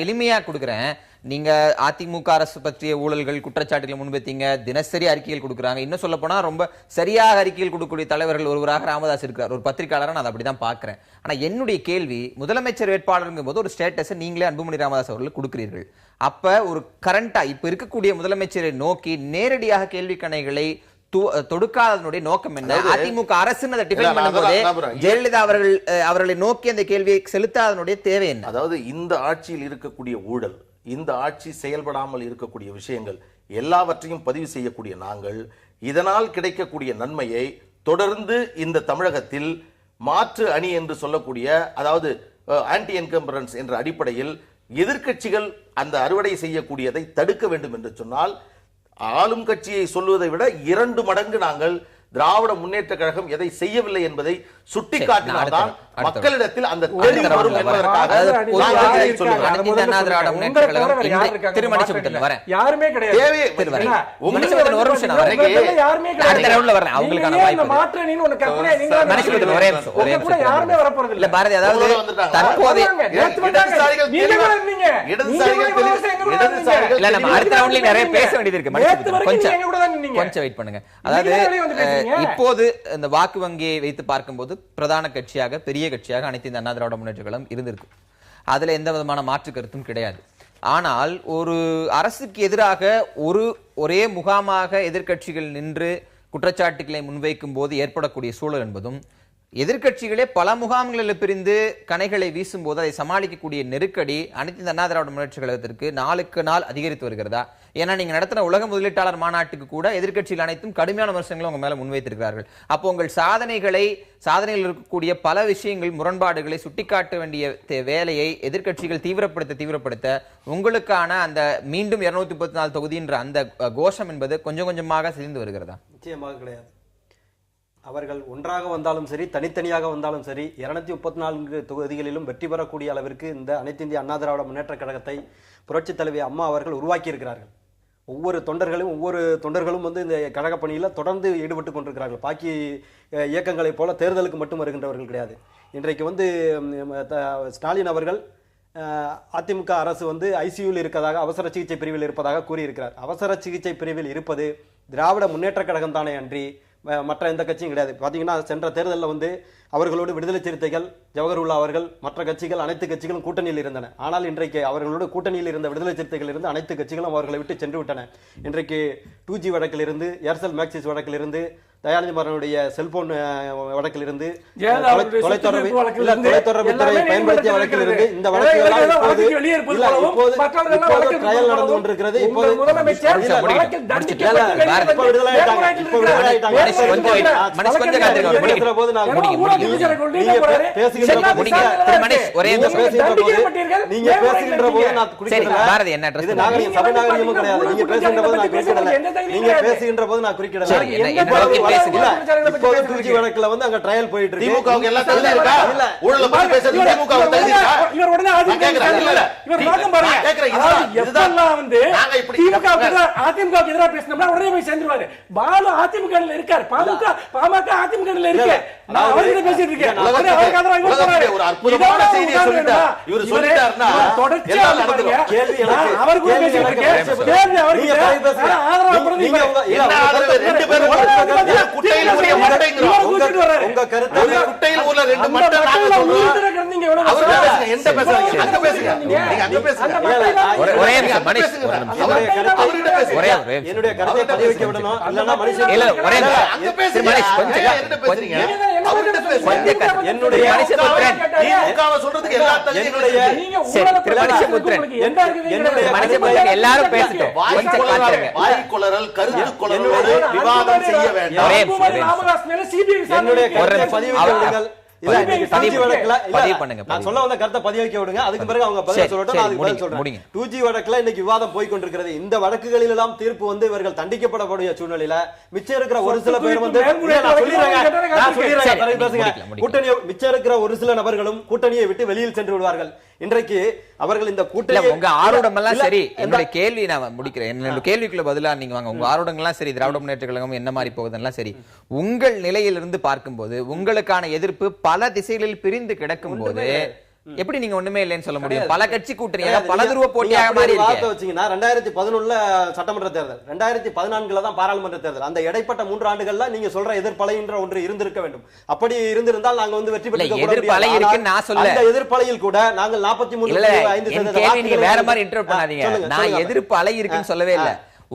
எளிமையா கொடுக்குறேன். நீங்க அதிமுக அரசு பற்றிய ஊழல்கள் குற்றச்சாட்டுகளை முன்வைத்தீங்க, தினசரி அறிக்கைகள் கொடுக்குறாங்க. இன்னும் சொல்ல போனா ரொம்ப சரியாக அறிக்கைகள் கொடுக்கக்கூடிய தலைவர்கள் ஒருவராக ராமதாஸ் இருக்கிறார். ஒரு பத்திரிகையாளரை நான் அப்படிதான் பாக்குறேன். ஆனா என்னுடைய கேள்வி, முதலமைச்சர் வேட்பாளருங்கும் போது ஒரு ஸ்டேட்டஸ் நீங்களே அன்புமணி ராமதாஸ் அவர்கள் கொடுக்கிறீர்கள். அப்ப ஒரு கரண்டா இப்ப இருக்கக்கூடிய முதலமைச்சரை நோக்கி நேரடியாக கேள்வி கணைகளை தொடுக்காதனுடைய நோக்கம் என்ன? அதிமுக அரசு ஜெயலலிதா அவர்களை நோக்கி அந்த கேள்வியை செலுத்தாதனுடைய தேவை என்ன?
அதாவது இந்த ஆட்சியில் இருக்கக்கூடிய ஊழல், இந்த ஆட்சி செயல்படாமல் இருக்கக்கூடிய விஷயங்கள் எல்லாவற்றையும் பதிவு செய்யக்கூடிய நாங்கள் இதனால் கிடைக்கக்கூடிய நன்மையை தொடர்ந்து இந்த தமிழகத்தில் மாற்று அணி என்று சொல்லக்கூடிய, அதாவது ஆன்டி என்கம்பரன்ஸ் என்ற அடிப்படையில் எதிர்க்கட்சிகள் அந்த அறுவடை செய்யக்கூடியதை தடுக்க வேண்டும் என்று சொன்னால், ஆளும் கட்சியை சொல்வதை விட 2 மடங்கு நாங்கள் திராவிட முன்னேற்ற கழகம் எதை செய்யவில்லை என்பதை சுட்டிக்காட்டினால்தான் மக்களிடத்தில் அந்த தெளிவு வரும் என்பதற்காக
யாருமே
இப்போது இந்த வாக்கு வங்கியை வைத்து பார்க்கும்போது பிரதான கட்சியாக, பெரிய கட்சியாக அனைத்து இந்த அண்ணா திராவிட முன்னேற்ற கழகம் இருந்திருக்கு. அதுல எந்த விதமான மாற்று கருத்தும் கிடையாது. ஆனால் ஒரு அரசுக்கு எதிராக ஒரே முகாமாக எதிர்க்கட்சிகள் நின்று குற்றச்சாட்டுகளை முன்வைக்கும் போது ஏற்படக்கூடிய சூழல் என்பதும், எதிர்க்கட்சிகளே பல முகாம்களில் பிரிந்து கணைகளை வீசும் போது அதை சமாளிக்கக்கூடிய நெருக்கடி அனைத்து இந்த அண்ணா திராவிட முன்னேற்ற கழகத்திற்கு நாளுக்கு நாள் அதிகரித்து வருகிறதா? ஏன்னா நீங்க நடத்தின உலக முதலீட்டாளர் மாநாட்டுக்கு கூட எதிர்க்கட்சிகள் அனைத்தும் கடுமையான விமர்சனங்களை உங்க மேல முன்வைத்திருக்கிறார்கள். அப்போ உங்கள் சாதனையில் இருக்கக்கூடிய பல விஷயங்கள், முரண்பாடுகளை சுட்டிக்காட்ட வேண்டிய வேலையை எதிர்க்கட்சிகள் தீவிரப்படுத்த உங்களுக்கான அந்த மீண்டும் 234 தொகுதின்ற அந்த கோஷம் என்பது கொஞ்சம் கொஞ்சமாக சிதைந்து வருகிறதா?
நிச்சயமாக கிடையாது. அவர்கள் ஒன்றாக வந்தாலும் சரி, தனித்தனியாக வந்தாலும் சரி, 234 தொகுதிகளிலும் வெற்றி பெறக்கூடிய அளவிற்கு இந்த அனைத்து இந்திய அண்ணா திராவிட முன்னேற்ற கழகத்தை புரட்சித் தலைவி அம்மா அவர்கள் உருவாக்கி இருக்கிறார்கள். ஒவ்வொரு தொண்டர்களும் வந்து இந்த கழக பணியில் தொடர்ந்து ஈடுபட்டு கொண்டிருக்கிறார்கள். பாக்கி இயக்கங்களைப் போல தேர்தலுக்கு மட்டும் வருகின்றவர்கள் கிடையாது. இன்றைக்கு வந்து ஸ்டாலின் அவர்கள் அதிமுக அரசு வந்து ஐசியூவில் இருக்கதாக, அவசர சிகிச்சை பிரிவில் இருப்பதாக கூறியிருக்கிறார். அவசர சிகிச்சை பிரிவில் இருப்பது திராவிட முன்னேற்ற கழகம் தானே அன்றி மற்ற எந்த கட்சியும் கிடையாது. பார்த்தீங்கன்னா சென்ற தேர்தலில் வந்து அவர்களோடு விடுதலை சிறுத்தைகள், ஜவஹர்லா அவர்கள், மற்ற கட்சிகள், அனைத்து கட்சிகளும் கூட்டணியில் இருந்தன. ஆனால் இன்றைக்கு அவர்களோடு கூட்டணியில் இருந்த விடுதலை சிறுத்தைகள் இருந்து அனைத்து கட்சிகளும் அவர்களை விட்டு சென்று விட்டன. இன்றைக்கு 2G வழக்கிலிருந்து, ஏர்செல் மேக்சிஸ் வழக்கிலிருந்து, தயாநிதி மாறனுடைய செல்போன் வழக்கிலிருந்து, தொலைத்தொடர்புத்துறை பயன்படுத்திய வழக்கிலிருந்து, இந்த வழக்குகள் ட்ரையல் நடந்து கொண்டிருக்கிறது.
நீங்க எவ்வளவு
அவர்கிட்ட
பேசுறீங்க?
பேசுங்க, என்கிட்ட பேசுங்க, அங்க பேசுங்க. நீங்க அங்க பேசுங்க.
ஒரே நிமிஷம் மனிஷ், ஒரு நிமிஷம்.
அவர்கிட்ட பேசுங்க.
என்னுடைய கருத்தை பதிவு வைக்க விடணும். இல்லன்னா மனுஷன்
இல்ல, ஒரே நிமிஷம்.
அங்க பேசுங்க.
மனிஷ், கொஞ்சம்
ஏன் என்கிட்ட பேசுறீங்க? அவர்கிட்ட பேசுங்க.
என்னுடைய
மனுஷபுத்திரன்,
திமுகவை சொல்றதுக்கு எல்லா தகுதியும்
என்னுடைய
இருக்கு.
நீங்க
சரி,
உங்களை
திரு மனுஷபுத்திரன்.
உங்களுக்கு என்ன இருக்குது?
என்னுடைய
மனுஷபுத்திரன், எல்லாரும் பேசிட்டோம்.
வாய்
கொஞ்சம்
கொளறல்,
காத்துருங்க.
வாய் கொளறல், கருத்து கொளறலோடு விவாதம் செய்ய வேண்டாம்.
ஒரே நிமிஷம்.
ராமதாஸ் மேல சிபிஐ
என்னுடைய
ஒரு
கருத்தை
நிமிஷம்.
பதிவு வைக்க விடுங்கள். இல்ல,
பதிவு
இன்னைக்கு
பதிவு
2G வழக்குல இல்ல,
பதிவு பண்ணுங்க,
நான்
பதிவு.
சொல்ல வந்த கருத்தை பதிவு வைக்க விடுங்க. அதுக்கு பிறகு அவங்க பதில்
சரி,
சொல்லட்டும்.
சரி,
நான் அதுக்கு பதில்
முடிங்க,
சொல்றேன்.
முடிங்க.
2G வழக்குல இன்னைக்கு விவாதம் போய் கொண்டிருக்கிறது. இந்த வழக்குகளில் எல்லாம் தீர்ப்பு வந்து இவர்கள் தண்டிக்கப்படக்கூடிய சூழ்நிலையில மிச்சம் இருக்கிற ஒரு சில பேர் வந்து இல்ல, நான் சொல்லிடுறேங்க. நான் சொல்லிடுறேங்க.
சரி,
பிறகு பேசுங்க.
முடிக்கலாம்.
கூட்டணியை மிச்சம் இருக்கிற ஒரு சில நபர்களும் கூட்டணியை விட்டு வெளியில் சென்று விடுவார்கள். இன்றைக்கு அவர்கள் இந்த
இல்ல,
கூட்டணி
உங்க ஆரோடம் எல்லாம்
இல்ல,
சரி.
இந்த-
என்னுடைய கேள்வி நான் முடிக்கிறேன். என்னோட கேள்விக்குள்ள பதிலா நீங்க வாங்க. உங்க ஆரோடம் எல்லாம் சரி, திராவிட முன்னேற்ற கழகம் என்ன மாதிரி போகுதுன்னா சரி. உங்கள் நிலையிலிருந்து பார்க்கும்போது உங்களுக்கான எதிர்ப்பு பல திசைகளில் பிரிந்து கிடக்கும் போது எப்படி நீங்க ஒண்ணுமே இல்லைன்னு சொல்ல முடியும்? பல கட்சி கூட்டணி, பல துருவ போட்டியாக மாறி
வார்த்தை
இருக்கு.
வச்சீங்கன்னா 2011 சட்டமன்ற தேர்தல், 2014 தான் பாராளுமன்ற தேர்தல். அந்த இடைப்பட்ட 3 ஆண்டுகள்ல நீங்க சொல்ற எதிர்ப்பலைன்ற ஒன்று இருந்திருக்க வேண்டும். அப்படி இருந்திருந்தால் நாங்க வந்து வெற்றி பெற்றிருக்க
இல்ல, எதிர்ப்பலை
முடியாது.
இருக்குன்னு நான் சொல்லல.
அந்த எதிர்ப்பலையில் கூட நாங்கள் 43.5%
இல்ல, என் கேள்வி நீங்க வேற மாதிரி இன்டர்பிரட் பண்ணாதீங்க.
சொல்லுங்க,
நான்
சொல்லுங்க.
எதிர்ப்பு அலை இருக்குன்னு சொல்லவே இல்ல.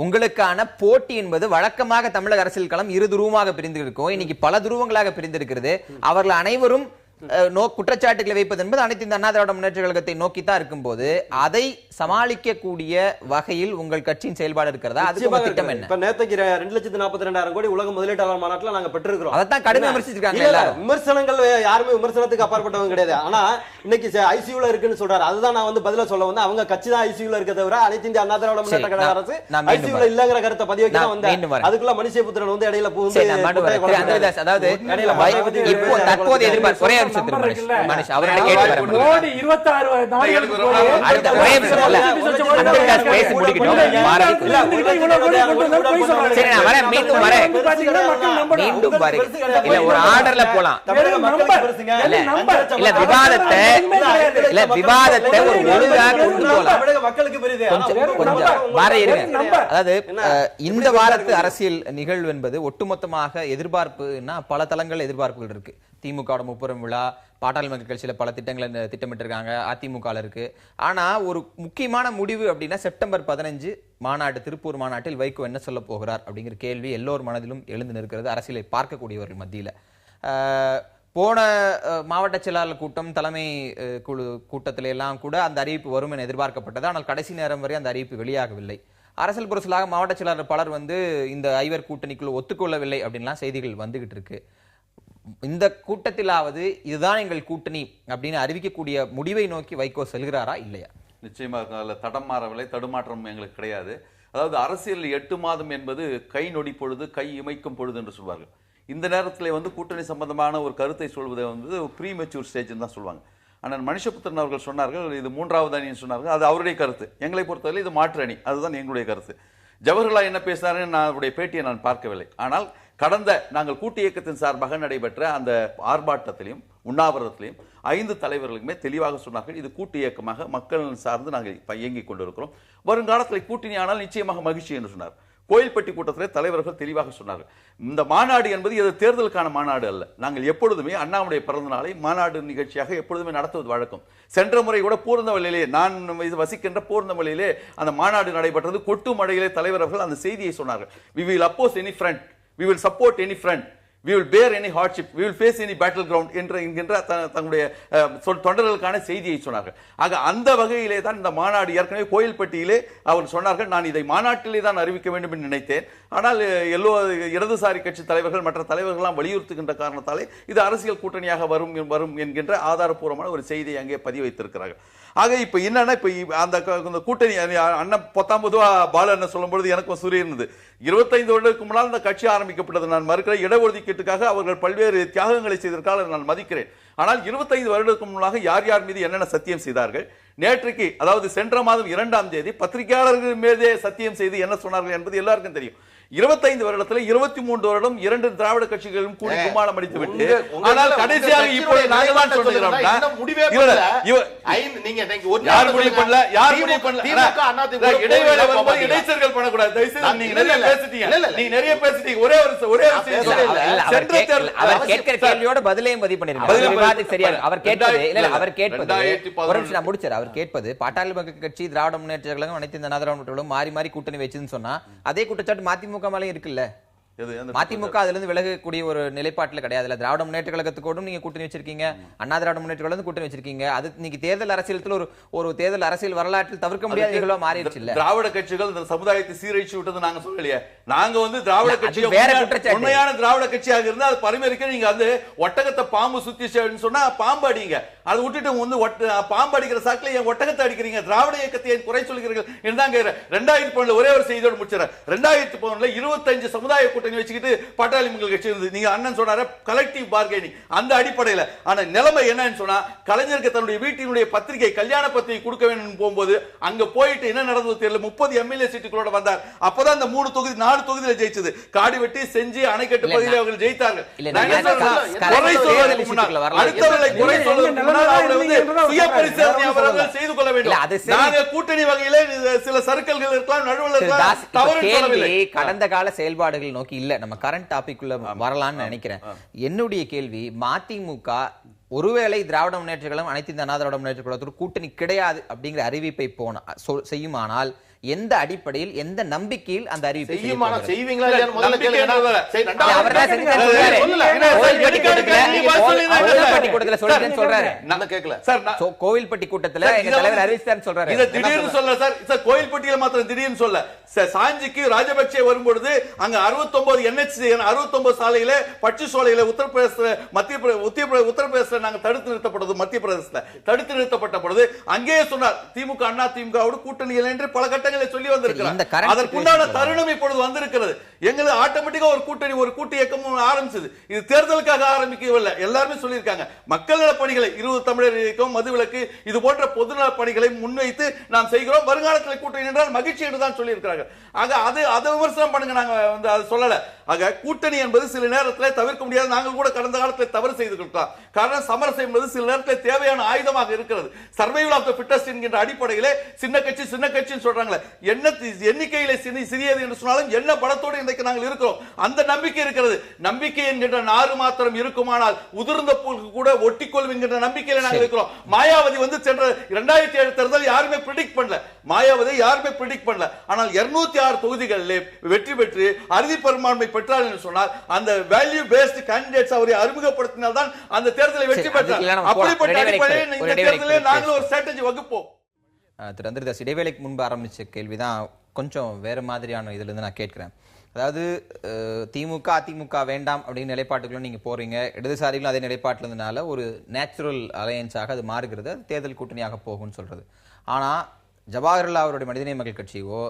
உங்களுக்கான போட்டி என்பது வழக்கமாக தமிழக அரசியல் களம் இரு துருவமாக பிரிந்து இருக்கும். இன்னைக்கு பல துருவங்களாக பிரிந்திருக்கிறது. அவர்கள் அனைவரும் குற்றச்சாட்டுகளை வைப்பது என்பது அனைத்து இந்த அண்ணா திராவிட முன்னேற்ற கழகத்தை நோக்கித்தான் இருக்கும்போது அதை சமாளிக்கக்கூடிய வகையில் உங்கள் கட்சியின் செயல்பாடு இருக்கிறதா? அதுக்கு உங்க திட்டம் என்ன?
இப்ப நேத்துக்கு 2,42,000 கோடி உலக முதலீட்டாளர் மாநாட்டுல நாங்க பெற்றிருக்கிறோம்.
அதைத்தான் கடுமையா விமர்சிச்சிருக்காங்க
இல்ல,
எல்லாரும்.
விமர்சனங்கள் யாருமே விமர்சனத்துக்கு அப்பாற்பட்டவங்க கிடையாது. ஆனா இன்னைக்கு ஐசியூல இருக்குன்னு சொல்றாரு. அதுதான் நான் வந்து பதில சொல்ல வந்து அவங்க கட்சி தான் ஐசியூல இருக்க தவிர அனைத்து இந்திய அண்ணா திராவிட முன்னேற்ற கழக அரசு ஐசியூல இல்லங்கிற கருத்தை பதிவு வைக்க தான் வந்தேன். அதுக்குள்ள மனுஷபுத்திரன் வந்து இடையில பூந்து
அதாவது இப்போ தற்போதைய எதிர்பார்ப்பு ஒரே மனுஷ் அவரோட கேட்டு வர
மோடி 26 நாடுகளுக்கு போய்
அடுத்த ஒரே நிமிஷம் இல்ல, அந்த பேசி முடிக்கட்டும். சரி, நான் வரேன், மீண்டும் வரேன், மீண்டும் வரேன். இல்ல, ஒரு ஆர்டர்ல போலாம். இல்ல, விவாதத்தை ஒரு ஒழுங்கா கொண்டு போலாம்.
மக்களுக்கு பெரியது.
கொஞ்சம் வர இருங்க. அதாவது இந்த வாரத்து அரசியல் நிகழ்வு என்பது ஒட்டுமொத்தமாக எதிர்பார்ப்புன்னா பல தளங்கள் எதிர்பார்ப்புகள் இருக்கு. திமுக முப்பெரும் விழா, பாட்டாளி மக்கள் கட்சியில பல திட்டங்களை திட்டமிட்டிருக்காங்க, அதிமுக இருக்கு. ஆனா ஒரு முக்கியமான முடிவு அப்படின்னா செப்டம்பர் 15 மாநாடு, திருப்பூர் மாநாட்டில் வைகோ என்ன சொல்ல போகிறார் அப்படிங்கிற கேள்வி எல்லோர் மனதிலும் எழுந்து நிற்கிறது, அரசியலை பார்க்கக்கூடியவர்கள் மத்தியில. போன மாவட்ட செயலாளர் கூட்டம், தலைமை குழு கூட்டத்தில எல்லாம் கூட அந்த அறிவிப்பு வரும் என எதிர்பார்க்கப்பட்டது. ஆனால் கடைசி நேரம் வரை அந்த அறிவிப்பு வெளியாகவில்லை. அரசியல் புரசலாக மாவட்ட செயலாளர் பலர் வந்து இந்த ஐவர் கூட்டணிக்குள்ள ஒத்துக்கொள்ளவில்லை அப்படின்லாம் செய்திகள் வந்துகிட்டு இருக்கு. இந்த கூட்டத்திலாவது இதுதான் எங்கள் கூட்டணி அப்படின்னு அறிவிக்கக்கூடிய முடிவை நோக்கி வைகோ செல்கிறாரா இல்லையா?
நிச்சயமாக அதில் தடம் மாறவில்லை, தடுமாற்றம் எங்களுக்கு கிடையாது. அதாவது அரசியல் 8 மாதம் என்பது கை நொடி பொழுது, கை இமைக்கும் பொழுது என்று சொல்வார்கள். இந்த நேரத்தில் வந்து கூட்டணி சம்பந்தமான ஒரு கருத்தை சொல்வதை வந்து ப்ரீ மெச்சூர் ஸ்டேஜ்னு தான் சொல்லுவாங்க. ஆனால் மனுஷபுத்திரன் அவர்கள் சொன்னார்கள் இது 3வது அணின்னு சொன்னார்கள். அது அவருடைய கருத்து. எங்களை பொறுத்தவரை இது மாற்று அணி, அதுதான் எங்களுடைய கருத்து. ஜவஹர்லால் என்ன பேசினாருன்னு நான் அவருடைய பேட்டியை நான் பார்க்கவில்லை. ஆனால் கடந்த நாங்கள் கூட்டு இயக்கத்தின் சார்பாக நடைபெற்ற அந்த ஆர்ப்பாட்டத்திலையும் உண்ணாவிரதத்திலையும் 5 தலைவர்களுக்குமே தெளிவாக சொன்னார்கள் இது கூட்டு இயக்கமாக மக்கள் சார்ந்து நாங்கள் இயங்கிக் கொண்டிருக்கிறோம். வருங்காலத்தில் கூட்டணி ஆனால் நிச்சயமாக மகிழ்ச்சி என்று சொன்னார். கோயில்பட்டி கூட்டத்திலே தலைவர்கள் தெளிவாக சொன்னார்கள் இந்த மாநாடு என்பது இது தேர்தலுக்கான மாநாடு அல்ல. நாங்கள் எப்பொழுதுமே அண்ணாவுடைய பிறந்த நாளை மாநாடு நிகழ்ச்சியாக எப்பொழுதுமே நடத்துவது வழக்கம். சென்ற முறை கூட பூர்ணவல்லியிலே, நான் வசிக்கின்ற பூர்ணவல்லியிலே அந்த மாநாடு நடைபெற்றது. கொட்டு மழையிலே தலைவர்கள் அந்த செய்தியை சொன்னார்கள். We will oppose any front, we will support any front, we will bear any hardship, we will face any battleground என்கின்ற தங்களுடைய தொண்டர்களுக்கான செய்தியை சொன்னார்கள். ஆக அந்த வகையிலே தான் இந்த மாநாடு ஏற்கனவே கோயில்பட்டியிலே அவர் சொன்னார்கள் நான் இதை மாநாட்டிலே தான் அறிவிக்க வேண்டும் என்று நினைத்தேன். ஆனால் எல்லோ இடதுசாரி கட்சி தலைவர்கள் மற்ற தலைவர்கள்லாம் வலியுறுத்துகின்ற காரணத்தாலே இது அரசியல் கூட்டணியாக வரும் என்கின்ற ஆதாரப்பூர்வமான ஒரு செய்தியை அங்கே பதிவு வைத்திருக்கிறார்கள். ஆக இப்ப என்னன்னா இப்ப அந்த கூட்டணி அண்ணன் 19 பால என்ன சொல்லும் பொழுது எனக்கும் சூரிய இருந்தது. 25 வருடத்துக்கு முன்னால் இந்த கட்சி ஆரம்பிக்கப்பட்டது. நான் மறுக்கிற இடஒதுக்கீட்டுக்காக அவர்கள் பல்வேறு தியாகங்களை செய்திருக்காக நான் மதிக்கிறேன். ஆனால் 25 வருடத்துக்கு முன்னாக யார் யார் மீது என்னென்ன சத்தியம் செய்தார்கள், நேற்றைக்கு அதாவது சென்ற மாதம் 2ஆம் தேதி பத்திரிகையாளர்கள் மீதே சத்தியம் செய்து என்ன சொன்னார்கள் என்பது எல்லாருக்கும் தெரியும். 25 வருடத்துல 23 வருடம் 2 திராவிட கட்சிகளும் கூடி கும்மாளம் அடித்து விட்டு, ஆனால் கடைசியாக இப்போது நாங்கள் தான் சொல்லுகிறோம் யார் முடிவு பண்ணல, யார் முடிவு பண்ணல. இடைவேளை வரும்போது இடைச்சர்கள் பண்ணக்கூடாது. தயவுசெய்து நீங்க நிறைய பேசிட்டீங்க, நீங்க நிறைய பேசிட்டீங்க. ஒரே ஒரு
அவர் கேட்கிற கேள்வியோட பதிலையும் பதிவு பண்ணிருக்காங்க. சரியா அவர் கேட்பது இல்ல, அவர் கேட்பது ஒரு நிமிஷம் நான் முடிச்சாரு. அவர் கேட்பது பாட்டாளி மக்கள் கட்சி, திராவிட முன்னேற்ற கழகம், அனைத்து இந்த திராவிட முன்னேற்றங்களும் மாறி மாறி கூட்டணி வச்சுன்னு சொன்னா அதே குற்றச்சாட்டு மதிமுக மேலயும் இருக்குல்ல. மதிமுக அதுல இருந்து விலகக்கூடிய ஒரு நிலைப்பாட்டுல கிடையாது. திராவிட முன்னேற்ற கழகத்துக்கூட நீங்க கூட்டணி வச்சிருக்கீங்க, அண்ணா திராவிட முன்னேற்ற கழகம் கூட்டணி வச்சிருக்கீங்க. அது நீங்க தேர்தல் அரசியல் ஒரு தேர்தல் அரசியல் வரலாற்றில் தவிர்க்க முடியாத நிகழ்வா மாறிடுச்சு இல்ல.
திராவிட கட்சிகள் இந்த சமுதாயத்தை சீரழிச்சு விட்டது நாங்க சொல்லலையே. நாங்க வந்து திராவிட கட்சி
வேற குற்றச்சாட்டு.
உண்மையான திராவிட கட்சியாக இருந்தா அது பரிமரிக்க நீங்க வந்து ஒட்டகத்தை பாம்பு சுத்தி சொன்னா பாம்பு அடிங்க. அதை விட்டுட்டு வந்து பாம்பு அடிக்கிற சாக்குல என் ஒட்டகத்தை அடிக்கிறீங்க, திராவிட இயக்கத்தை குறை சொல்கிறீர்கள் என்றாங்க. 2011 ஒரே ஒரு செய்தியோடு முடிச்சிடறேன். 2011 25 சமுதாய கூட்டணி வச்சுக்கிட்டு பாட்டாளி மக்கள் கட்சி இருந்தது. நீங்க அண்ணன் சொன்னாரு கலெக்டிவ் பார்கெனிங், அந்த அடிப்படையில். ஆனா நிலைமை என்னன்னு சொன்னா, கலைஞருக்கு தன்னுடைய வீட்டினுடைய பத்திரிகை கல்யாண பத்திரிகை கொடுக்க வேண்டும் போகும்போது அங்க போயிட்டு என்ன நடந்தது தெரியல, 30 எம்எல்ஏ சீட்டுகளோட வந்தார். அப்பதான் அந்த 4 தொகுதியில ஜெயிச்சது. காடிவெட்டி செஞ்சு அணைக்கட்டு பகுதியில் அவர்கள் ஜெயித்தார்கள். அடுத்தவர்களை குறை சொல்வதற்கு செய்து கொள்ள வேண்டும். கூட்டணி வகையில சில சர்க்கிள்கள் இருக்கலாம், நடுவில்
கடந்த கால செயல்பாடுகள் நோக்கி இல்ல. நம்ம கரண்ட் டாபிக் உள்ள வரலாம்னு நினைக்கிறேன். என்னுடைய கேள்வி, மதிமுக ஒருவேளை திராவிட முன்னேற்ற கழகம், அனைத்து இந்த அண்ணா திராவிட முன்னேற்ற கழகத்தோடு கூட்டணி கிடையாது அப்படிங்கிற அறிவிப்பை செய்யுமானால் எந்த அடிப்படையில், எந்த நம்பிக்கையில் அந்த அறிவிப்பை
செய்வீங்களா?
கோவில்பட்டி கூட்டத்தில் எங்க தலைவர் அறிவித்தார் சொல்றாரு.
திடீர்னு சொல்ல சார், கோவில்பட்டியில மாத்திரம் திடீர்னு சொல்ல. சாஞ்சிக்கு ராஜபக்சே வரும்பொழுது அங்க 69 NH 69 சாலையில, பட்டு சோலையில உத்தரப்பிரதேச நாங்க தடுத்து நிறுத்தப்பட்டது. மத்திய பிரதேசத்துல தடுத்து நிறுத்தப்பட்ட பொழுது அங்கேயே சொன்னார் திமுக அண்ணா திமுகவோடு கூட்டணிகள் என்று பல கட்டங்களை சொல்லி வந்திருக்கிறார். அதற்குண்டான தருணம் இப்பொழுது வந்திருக்கிறது. எங்களுக்கு ஆட்டோமேட்டிக்கா ஒரு கூட்டணி, ஒரு கூட்டு இயக்கம் ஆரம்பிச்சது. இது தேர்தலுக்காக ஆரம்பிக்கவில்லை. எல்லாருமே சொல்லியிருக்காங்க மக்கள் நல பணிகளை, 20 தமிழர் இயக்கம், மதுவிலக்கு, இது போன்ற பொதுநல பணிகளை முன்வைத்து நாம் செய்கிறோம். வருங்காலத்தில் கூட்டணி என்றால் மகிழ்ச்சி என்று தான் சொல்லியிருக்கிறாங்க. ஆக அதை விமர்சனம் பண்ணுங்க, நாங்க வந்து அதை சொல்லல. ஆக கூட்டணி என்பது சில நேரத்தில் தவிர்க்க முடியாது. நாங்கள் கூட கடந்த காலத்தில் தவறு செய்து கொள்ளலாம். காரணம் சமரசம் என்பது சில நேரத்தில் தேவையான ஆயுதமாக இருக்கிறது. சர்வைவல் ஆஃப் தி ஃபிட்டஸ்ட் என்கின்ற அடிப்படையிலே சின்ன கட்சின்னு சொல்றாங்களே, என்ன எண்ணிக்கையிலே சிறியது என்று சொன்னாலும் என்ன பலத்தோடு இன்றைக்கு நாங்கள் இருக்கிறோம். அந்த நம்பிக்கை இருக்கிறது. நம்பிக்கை என்கின்ற நாறு மாத்திரம் இருக்குமானால் உதிர்ந்த புல் கூட ஒட்டிக்கொள்ளும் என்கின்ற நம்பிக்கையில நாங்கள் இருக்கிறோம். மாயாவதி வந்து சென்ற 2007 தேர்தல் யாருமே பிரெடிக்ட் பண்ணல. மாயாவதி யாருமே பிரெடிக்ட் பண்ணல. ஆனால் 206 தொகுதிகளிலே வெற்றி பெற்று அறுதி பெரும்பான்மை பெற்றார் என்று சொன்னால் அந்த வேல்யூ பேஸ்ட் கேண்டிடேட்ஸ் அவரை அறிமுகப்படுத்தினால் தான் அந்த தேர்தலை வெற்றி பெற்றார். அப்படிப்பட்ட அடிப்படையில் இந்த தேர்தலில் நாங்கள் ஒரு ஸ்ட்ராட்டஜி வகுப்போம்.
திரு அந்திரதாஸ், இடைவேளைக்கு முன்பு ஆரம்பிச்ச கேள்விதான் கொஞ்சம் வேற மாதிரியான இதுல இருந்து நான் கேட்கிறேன். அதாவது திமுக அதிமுக வேண்டாம் அப்படின்னு நிலைப்பாட்டுகளும் நீங்க போறீங்க, இடதுசாரிகளும் அதே நிலைப்பாட்டில் இருந்தனால ஒரு நேச்சுரல் அலையன்ஸாக அது மாறுகிறது, அது தேர்தல் கூட்டணியாக போகும்னு சொல்றது. ஆனா ஜவஹர்லால் அவருடைய மனிதநேய மக்கள் கட்சியோ,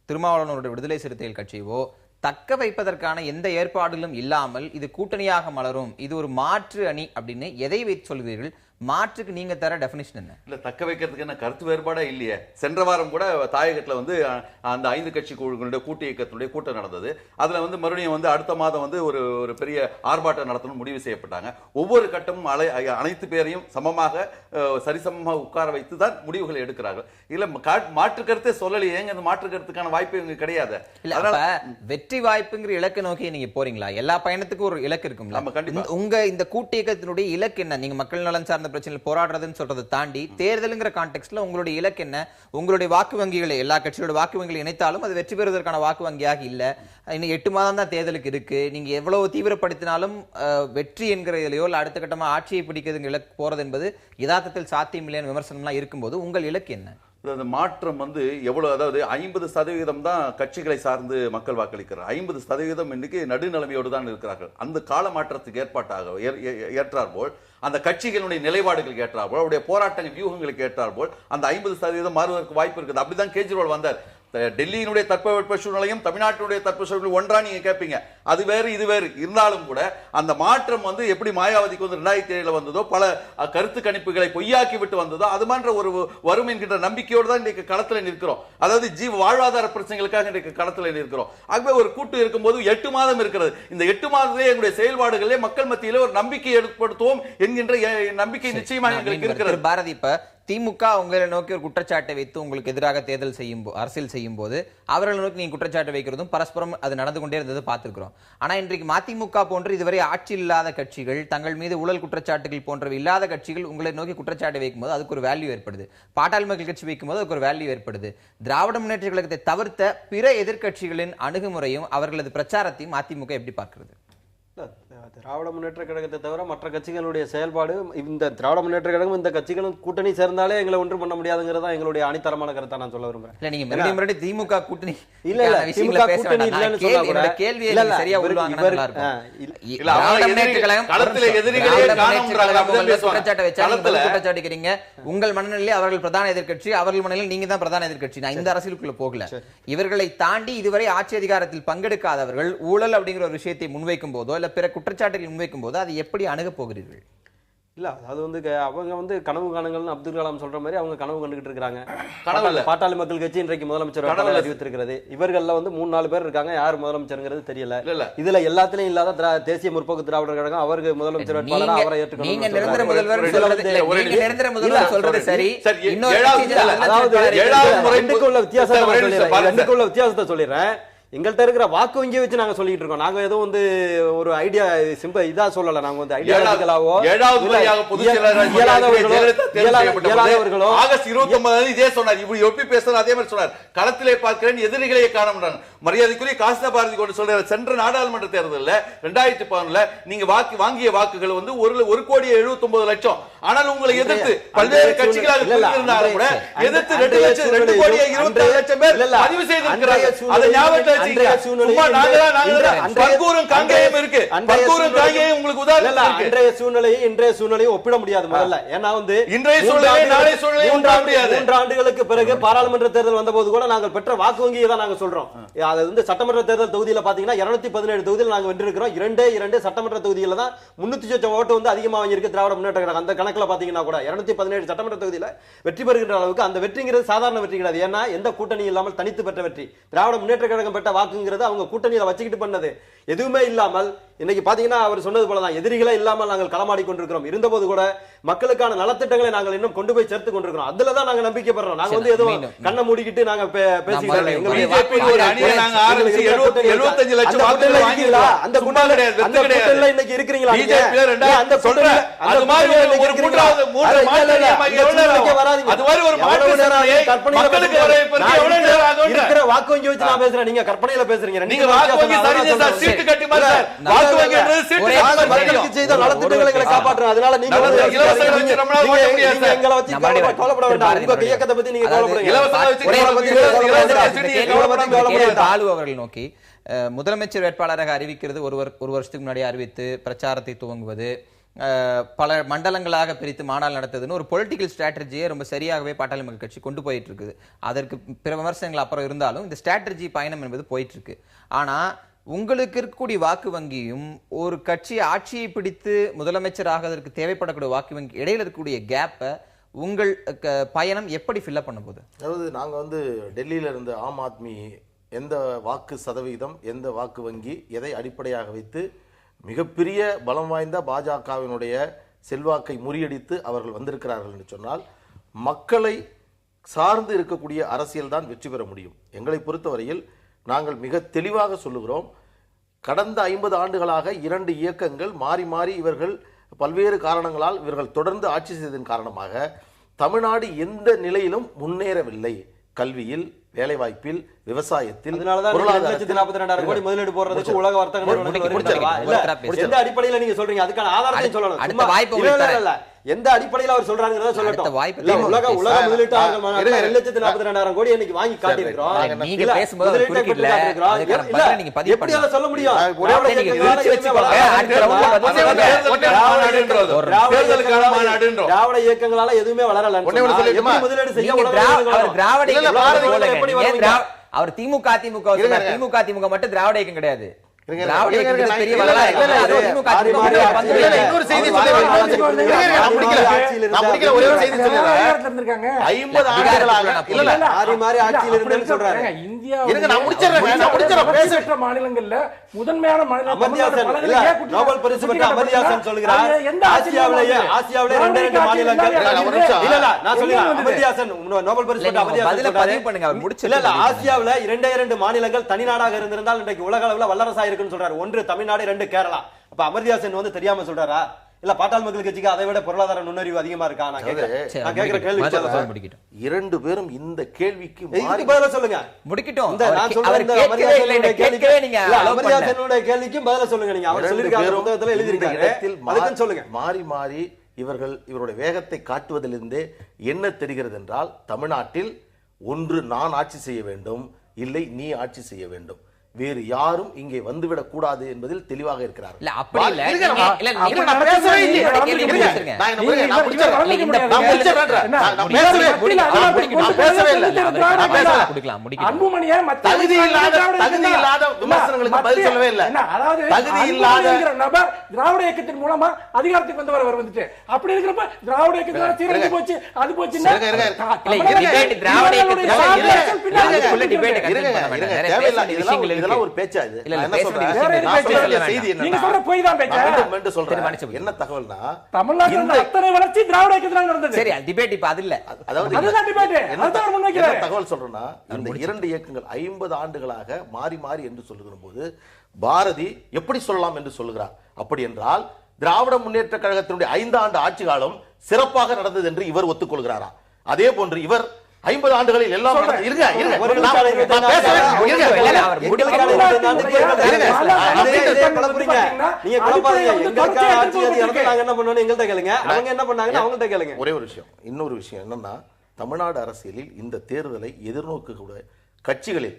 திருமாவளவனுடைய விடுதலை சிறுத்தைகள் கட்சியோ தக்க வைப்பதற்கான எந்த ஏற்பாடுகளும் இல்லாமல் இது கூட்டணியாக மலரும், இது ஒரு மாற்று அணி அப்படின்னு எதை வைத்து சொல்கிறீர்கள்? மாற்றுக்கு நீங்க தர டெஃபினிஷன் என்ன? இல்ல,
தக்க வைக்கிறதுக்கு என்ன கருத்து வேறுபாடா இல்லையே. சென்ற வாரம் கூட தாயகத்துல வந்து அந்த 5 கட்சி குழுக்களுடைய கூட்டு இயக்கத்துடைய கூட்டம் நடந்தது. அதுல வந்து மறுபடியும் வந்து அடுத்த மாதம் வந்து ஒரு பெரிய ஆர்ப்பாட்டம் நடத்தணும் முடிவு செய்யப்பட்டாங்க. ஒவ்வொரு கட்டமும் அனைத்து பேரையும் சமமாக சரிசமமாக உட்கார வைத்து தான் முடிவுகளை எடுக்கிறார்கள். இல்ல மாற்று கருத்தை சொல்லலையே, அந்த மாற்று கருத்துக்கான வாய்ப்பு இங்க கிடையாது.
வெற்றி வாய்ப்புங்கிற இலக்கு நோக்கி நீங்க போறீங்களா? எல்லா பயணத்துக்கும் ஒரு இலக்கு இருக்கும்ல. உங்க இந்த கூட்டு இயக்கத்தினுடைய இலக்கு என்ன? நீங்க மக்கள் நலன் சார்ந்த பிரச்சனையில் போராடுறதுன்னு சொல்றதை தாண்டி தேர்தலுங்கிற கான்டெக்ட்ல உங்களுடைய இலக்கு என்ன? உங்களுடைய வாக்கு வங்கிகளை, எல்லா கட்சியோட வாக்கு வங்கிகளை இணைத்தாலும் அது வெற்றி பெறுவதற்கான வாக்கு வங்கியாக இல்ல. இன்னும் 8 மாதம் தான் தேர்தலுக்கு இருக்கு. நீங்க எவ்வளவு தீவிரப்படுத்தினாலும் வெற்றி என்கிறதுலையோ இல்ல அடுத்த கட்டமா ஆட்சியை பிடிக்கிறதுங்கிற இலக்கு போறது என்பது யதார்த்தத்தில் சாத்தியமில்லையான விமர்சனம்லாம் இருக்கும்போது உங்கள் இலக்கு என்ன?
அந்த மாற்றம் வந்து எவ்வளவு, அதாவது 50% தான் கட்சிகளை சார்ந்து மக்கள் வாக்களிக்கிறார். 50% இன்னைக்கு நடுநிலைமையோடு தான் இருக்கிறார்கள். அந்த கால மாற்றத்துக்கு ஏற்றார் போல் அந்த கட்சிகளுடைய நிலைப்பாடுகளுக்கு ஏற்றாற்போல் அவருடைய போராட்ட வியூகங்களுக்கு ஏற்றாற்போல் அந்த 50% மாறுவதற்கு வாய்ப்பு இருக்குது. அப்படிதான் கேஜ்ரிவால் வந்தார். டெல்லியினுடைய தட்பவெட்ப சூழ்நிலையும் தமிழ்நாட்டினுடைய தட்ப சூழ்நிலை ஒன்றா நீங்க கேட்பீங்க. அது வேறு இது வேறு இருந்தாலும் கூட அந்த மாற்றம் வந்து எப்படி மாயாவதிக்கு வந்து 2007 வந்ததோ, பல கருத்து கணிப்புகளை பொய்யாக்கி விட்டு வந்ததோ, அது மாதிரி ஒரு வரும் என்கின்ற நம்பிக்கையோடு தான் இன்றைக்கு களத்தில் நிற்கிறோம். அதாவது வாழ்வாதார பிரச்சனைகளுக்காக இன்றைக்கு களத்தில் நிற்கிறோம். ஆகவே ஒரு கூட்டு இருக்கும்போது 8 மாதம் இருக்கிறது. இந்த 8 மாதத்திலே எங்களுடைய செயல்பாடுகளிலே மக்கள் மத்தியிலே ஒரு நம்பிக்கை ஏற்படுத்துவோம் என்கின்ற நம்பிக்கை நிச்சயமாக எங்களுக்கு இருக்கிறது.
பாரதி, இப்ப திமுக உங்களை நோக்கி ஒரு குற்றச்சாட்டை வைத்து உங்களுக்கு எதிராக தேர்தல் அரசியல் செய்யும் போது அவர்களை நோக்கி நீங்க குற்றச்சாட்டு வைக்கிறதும் பரஸ்பரம் அது நடந்து கொண்டே இருந்தது பார்த்திருக்கிறோம். ஆனா இன்றைக்கு மதிமுக போன்று இதுவரை ஆட்சியில் இல்லாத கட்சிகள், தங்கள் மீது ஊழல் குற்றச்சாட்டுகள் போன்றவை இல்லாத கட்சிகள் உங்களை நோக்கி குற்றச்சாட்டு வைக்கும்போது அதுக்கு ஒரு வேல்யூ ஏற்படுது. பாட்டாளி மக்கள் கட்சி வைக்கும்போது அதுக்கு ஒரு வேல்யூ ஏற்படுது. திராவிட முன்னேற்ற கழகத்தை தவிர்த்த பிற எதிர்க்கட்சிகளின் அணுகுமுறையும் அவர்களது பிரச்சாரத்தையும் அதிமுக எப்படி பார்க்கிறது?
திராவிட முன்னேற்ற கழகத்தை தவிர மற்ற கட்சிகளுடைய செயல்பாடு, இந்த திராவிட முன்னேற்ற கழகம் இந்த கட்சிகளும் கூட்டணி சேர்ந்தாலே எங்களை ஒன்றும் பண்ண முடியாதுங்கிறதா எங்களுடைய அணித்தரமான கருத்தை நான் சொல்ல விரும்புறேன்.
இல்ல, நீங்க மறுபடியும் திமுக கூட்டணி
இல்ல திமுக கூட்டணி இல்லன்னு சொன்னா கூட
கேள்வியை சரியா உள்வாங்கினா நல்லா இருக்கும். குற்றச்சாட்டுக்கிறீங்க உங்கள் மனநிலையில் அவர்கள் பிரதான எதிர்க்கட்சி, அவர்கள் மனநிலையில் நீங்க தான் பிரதான எதிர்க்கட்சி. நான் இந்த அரசியலுக்குள்ள போகல. இவர்களை தாண்டி இதுவரை ஆட்சி அதிகாரத்தில் பங்கெடுக்காதவர்கள் ஊழல் அப்படிங்கிற ஒரு விஷயத்தை முன்வைக்கும் போதோ இல்ல பிற குற்றச்சாட்டுகள் முன்வைக்கும் போது அதை எப்படி அணுக போகிறீர்கள்?
இல்ல அதாவது வந்து அவங்க வந்து கனவு காணுங்கள்னு அப்துல் கலாம் சொல்ற மாதிரி அவங்க கனவு கண்டுகிட்டு இருக்காங்க.
கனவு
பாட்டாளி மக்கள் கட்சி இன்றைக்கு முதலமைச்சர் அறிவித்திருக்கிறது. இவர்கள்ல வந்து 3-4 பேர் இருக்காங்க. யார் முதலமைச்சர்ங்கிறது தெரியல. இதுல எல்லாத்திலையும் இல்லாத தேசிய முற்போக்கு திராவிடர் கழகம் அவருக்கு முதலமைச்சர் வேட்பாளரா அவரை ஏற்றுக்கணும்.
நீங்க நிரந்தர முதல்வர் நிரந்தர முதல்வர் சொல்றது சரி.
ரெண்டுக்கு உள்ள வித்தியாசத்தை சொல்லிடுறேன். எங்கள்கிட்ட இருக்கிற வாக்கு வங்கியை வச்சு நாங்க சொல்லிட்டு இருக்கோம். நாங்க எதுவும் வந்து ஒரு ஐடியா சிம்பிள் இதா சொல்லல. நாங்க வந்து ஐடியாலஜிக்கலாவோ இயலாதவர்களோ
ஆகஸ்ட் 29 இதே சொன்னார். இப்படி எப்படி பேசுறாரு அதே மாதிரி சொன்னார். களத்திலே பார்க்கிறேன் எதிரிகளையே காண. மரியாதைக்குரிய காசிதா பாரதி கொண்டு சொல்ற சென்ற நாடாளுமன்ற தேர்தலில் 2011 நீங்க வாங்கிய வாக்குகள் வந்து 1,79,00,000. ஆனால் உங்களை எதிர்த்து பல்வேறு கட்சிகளாக இருந்தாலும் கூட எதிர்த்து 2,02,26,00,000 பேர் பதிவு செய்திருக்கிறார்கள். அதை ஞாபகத்தில்
இன்றைய சூழ்நிலையை ஒப்பிட முடியாது. முதல்ல ஏன்னா வந்து இன்றைய
சூழ்நிலை நாளை சூழ்நிலை
3 ஆண்டுகளுக்கு பிறகு பாராளுமன்ற தேர்தல் வந்த போது கூட நாங்கள் பெற்ற வாக்கு வங்கியை தான் நாங்க சொல்றோம். அது வந்து சட்டமன்ற தேர்தல் தொகுதியில பாத்தீங்கன்னா 217 தொகுதியில் நாங்க வென்றிருக்கிறோம். 2 சட்டமன்ற தொகுதியில தான் 300,000 ஓட்டு வந்து அதிகமா வாங்கியிருக்கு திராவிட முன்னேற்ற கழகம். அந்த கணக்குல பாத்தீங்கன்னா கூட 217 சட்டமன்ற தொகுதியில வெற்றி பெறுகின்ற அளவுக்கு அந்த வெற்றிங்கிறது சாதாரண வெற்றி கிடையாது. ஏன்னா எந்த கூட்டணி இல்லாமல் தனித்து பெற்ற வெற்றி. திராவிட முன்னேற்ற கழகம் பெற்ற வாக்குங்கிறது அவங்க கூட்டணியில வச்சுக்கிட்டு பண்ணது எதுவுமே இல்லாமல் இன்னைக்கு பாத்தீங்கன்னா அவர் சொன்னது போலதான் எதிரிகளே இல்லாமல் நாங்கள் களமாடி கொண்டிருக்கிறோம். இருந்தபோது கூட மக்களுக்கான நலத்திட்டங்களை நாங்கள் இன்னும் கொண்டு போய் சேர்த்து கொண்டிருக்கிறோம். அதுலதான் நாங்க நம்பிக்கை பெறோம். நாங்க வந்து எதுவும் கண்ணை மூடிக்கிட்டு நாங்க பேசிக்கிறோம். இன்னைக்கு இருக்கிறீங்களா? இருக்கிற வாக்கு வங்கி வச்சு நான் பேசுறேன். நீங்க கற்பனையில பேசுறீங்க. செய்த நலத்திட்டங்களை காப்பாற்றுறோம். அதனால நீங்க எங்களை வச்சு கவலைப்பட வேண்டாம். உங்க இயக்கத்தை பத்தி நீங்க
அவர்கள் நோக்கி முதலமைச்சர் வேட்பாளராக அறிவிக்கிறது ஒரு வருஷத்துக்கு முன்னாடி அறிவித்து பிரச்சாரத்தை துவங்குவது, பல மண்டலங்களாக பிரித்து மாநாள் நடத்துதுன்னு ஒரு பொலிட்டிக்கல் ஸ்ட்ராட்டஜியை ரொம்ப சரியாகவே பாட்டாளி மக்கள் கட்சி கொண்டு போயிட்டு இருக்குது. அதற்கு பிற விமர்சனங்கள் அப்புறம் இருந்தாலும் இந்த ஸ்ட்ராட்டஜி பயணம் என்பது போயிட்டு இருக்கு. ஆனா உங்களுக்கு இருக்கக்கூடிய வாக்கு வங்கியும் ஒரு கட்சி ஆட்சியை பிடித்து முதலமைச்சர் ஆகிறதுக்கு தேவைப்படக்கூடிய வாக்கு வங்கி இடையில இருக்கக்கூடிய கேப்பை உங்கள் பயணம் எப்படி ஃபில் பண்ண போகுது?
அதாவது நாங்க வந்து டெல்லியில இருந்து ஆம் ஆத்மி எந்த வாக்கு சதவீதம், எந்த வாக்கு வங்கி, எதை அடிப்படையாக வைத்து மிகப்பெரிய பலம் வாய்ந்த பாஜகவினுடைய செல்வாக்கை முறியடித்து அவர்கள் வந்திருக்கிறார்கள் என்று சொன்னால் மக்களை சார்ந்து இருக்கக்கூடிய அரசியல் தான் வெற்றி பெற முடியும். எங்களை பொறுத்தவரையில் நாங்கள் மிக தெளிவாக சொல்லுகிறோம். கடந்த 50 ஆண்டுகளாக 2 இயக்கங்கள் மாறி மாறி இவர்கள் பல்வேறு காரணங்களால் இவர்கள் தொடர்ந்து ஆட்சி செய்ததன் காரணமாக தமிழ்நாடு எந்த நிலையிலும் முன்னேறவில்லை. கல்வியில், வேலைவாய்ப்பில், விவசாயத்தில்,
அதனாலதான் 2,42,000 கோடி முதலீடு போடுறதுக்கு உலக வர்த்தக நிறுவனங்கள் வருகின்றனவா? இல்ல, எந்த அடிப்படையில நீங்க சொல்றீங்க? அதுக்கான ஆதாரத்தையும் சொல்லணும்.
அடுத்த வாய்ப்பு
இல்ல,
உங்களுக்கு
இல்ல, இல்ல. எந்த அடிப்படையில அவர் சொல்றாங்கறத சொல்லட்டும்.
அடுத்த வாய்ப்பு
இல்ல, உலக முதலீட்டாளர்கள் மாநாட்டுல
இருங்க.
2,42,000 கோடி இன்னைக்கு வாங்கி காட்டியிருக்கிறோம்.
நீங்க
இல்ல,
பேசும்போது
முதலீட்டை
குறுக்கிடல.
பெற்று காட்டியிருக்கிறோம்.
அதுக்கான
இல்ல,
பதிலை நீங்க பதிவு
எப்படி அதை சொல்ல முடியும்?
ஒரே ஒரு நீங்க விரிச்சு வச்சுக்கோங்க. அடுத்த ரவுண்ட்ல
திராவிட இயக்கங்களால எதுவுமே வளரல. முதலீடு செய்ய
அவர் திமுக திமுக மட்டும் திராவிட இயக்கம் கிடையாது. திராவிட இயக்கம் பெரிய வரலாறு.
இன்னொரு செய்தி ஒரே ஒரு செய்தி சொல்லிடுறேன். 50 ஆண்டுகளாக
மாறி மாறி ஆட்சியில் இருந்தேன்னு சொல்றாங்க.
மாநிலங்கள்ல முதன்மையான
நோபல் பரிசு பெற்ற அமர்த்தியாசன் சொல்கிறார், ஆசியாவிலேயே 2 மாநிலங்கள். இல்ல, நான் சொல்றேன், அமர்த்தியாசன் நோபல் பரிசு பெற்ற அமர்த்தியாசன்
பதிவு பண்ணுங்க. அவர் முடிச்சு
இல்ல, ஆசியாவில 2 மாநிலங்கள் தனிநாடாக இருந்திருந்தால் இன்றைக்கு உலக அளவுல வல்லரசா இருக்குன்னு சொல்றாரு. 1 தமிழ்நாடு, 2 கேரளா. அப்ப அமர்த்தியாசன் வந்து தெரியாம சொல்றாரா? இல்ல, பாட்டாள் மக்கள் கட்சிக்கு அதை விட பொருளாதார நுண்ணறிவு அதிகமா இருக்கா? நான் கேக்குற கேள்வி
2 பேரும் இந்த கேள்விக்கு
பதில சொல்லுங்க.
முடிக்கட்டும்.
நான் சொல்றேன், அமர்த்தியாசனுடைய கேள்விக்கும் பதில சொல்லுங்க. நீங்க அவர் சொல்லிருக்காரு, புத்தகத்துல எழுதிருக்காரு, அதுக்கு சொல்லுங்க.
மாறி மாறி இவருடைய வேகத்தை காட்டுவதிலிருந்தே என்ன தெரிகிறது என்றால், தமிழ்நாட்டில் ஒன்று நான் ஆட்சி செய்ய வேண்டும், இல்லை நீ ஆட்சி செய்ய வேண்டும், வேறு யாரும் இங்கே வந்துவிடக் கூடாது என்பதில் தெளிவாக இருக்கிறார்கள்.
இல்ல, அப்படி இல்ல. இல்ல, நீங்க நான் பேசவே இல்லை. கேள்வி முடிச்சிருங்க.
நான் பேசவே இல்லை.
அன்புமணியே
தகுதி இல்லாத விமர்சனங்களுக்கு பதில் சொல்லவே இல்லை. தகுதி இல்லாத
நபர் திராவிட இயக்கத்தின் மூலமா அதிகாரத்துக்கு வந்தவர் வந்துட்டு, அப்படி இருக்கிறப்ப திராவிட இயக்கத்தால சீரழிஞ்சு போச்சு, அது போச்சுன்னா
இதெல்லாம் ஒரு பேச்சா? இது என்ன சொல்றேன், செய்தி என்ன தகவல்னா,
தமிழ்நாட்டில் அத்தனை வளர்ச்சி திராவிட இயக்கத்தால நடந்தது.
சரி, டிபேட் இப்ப அது இல்ல.
அதாவது என்ன தகவல் சொல்றேன்னா, இந்த 2 இயக்கங்கள் 50 ஆண்டுகளாக மாறி மாறி என்று சொல்லுகிற போது பாரதி எப்படி சொல்லலாம் என்று சொல்லுகிறார். அப்படி என்றால் திராவிட முன்னேற்ற கழகத்தினுடைய 5 ஆண்டு ஆட்சி காலம் சிறப்பாக நடந்தது என்று இவர் ஒத்துக்கொள்கிறாரா? அதே போன்று இவர் 50 ஆண்டுகளில் எல்லாம் ஒரே ஒரு விஷயம். இன்னொரு விஷயம் என்னன்னா, தமிழ்நாடு அரசியலில் இந்த தேர்தலை எதிர்நோக்கக்கூடிய கட்சிகளில்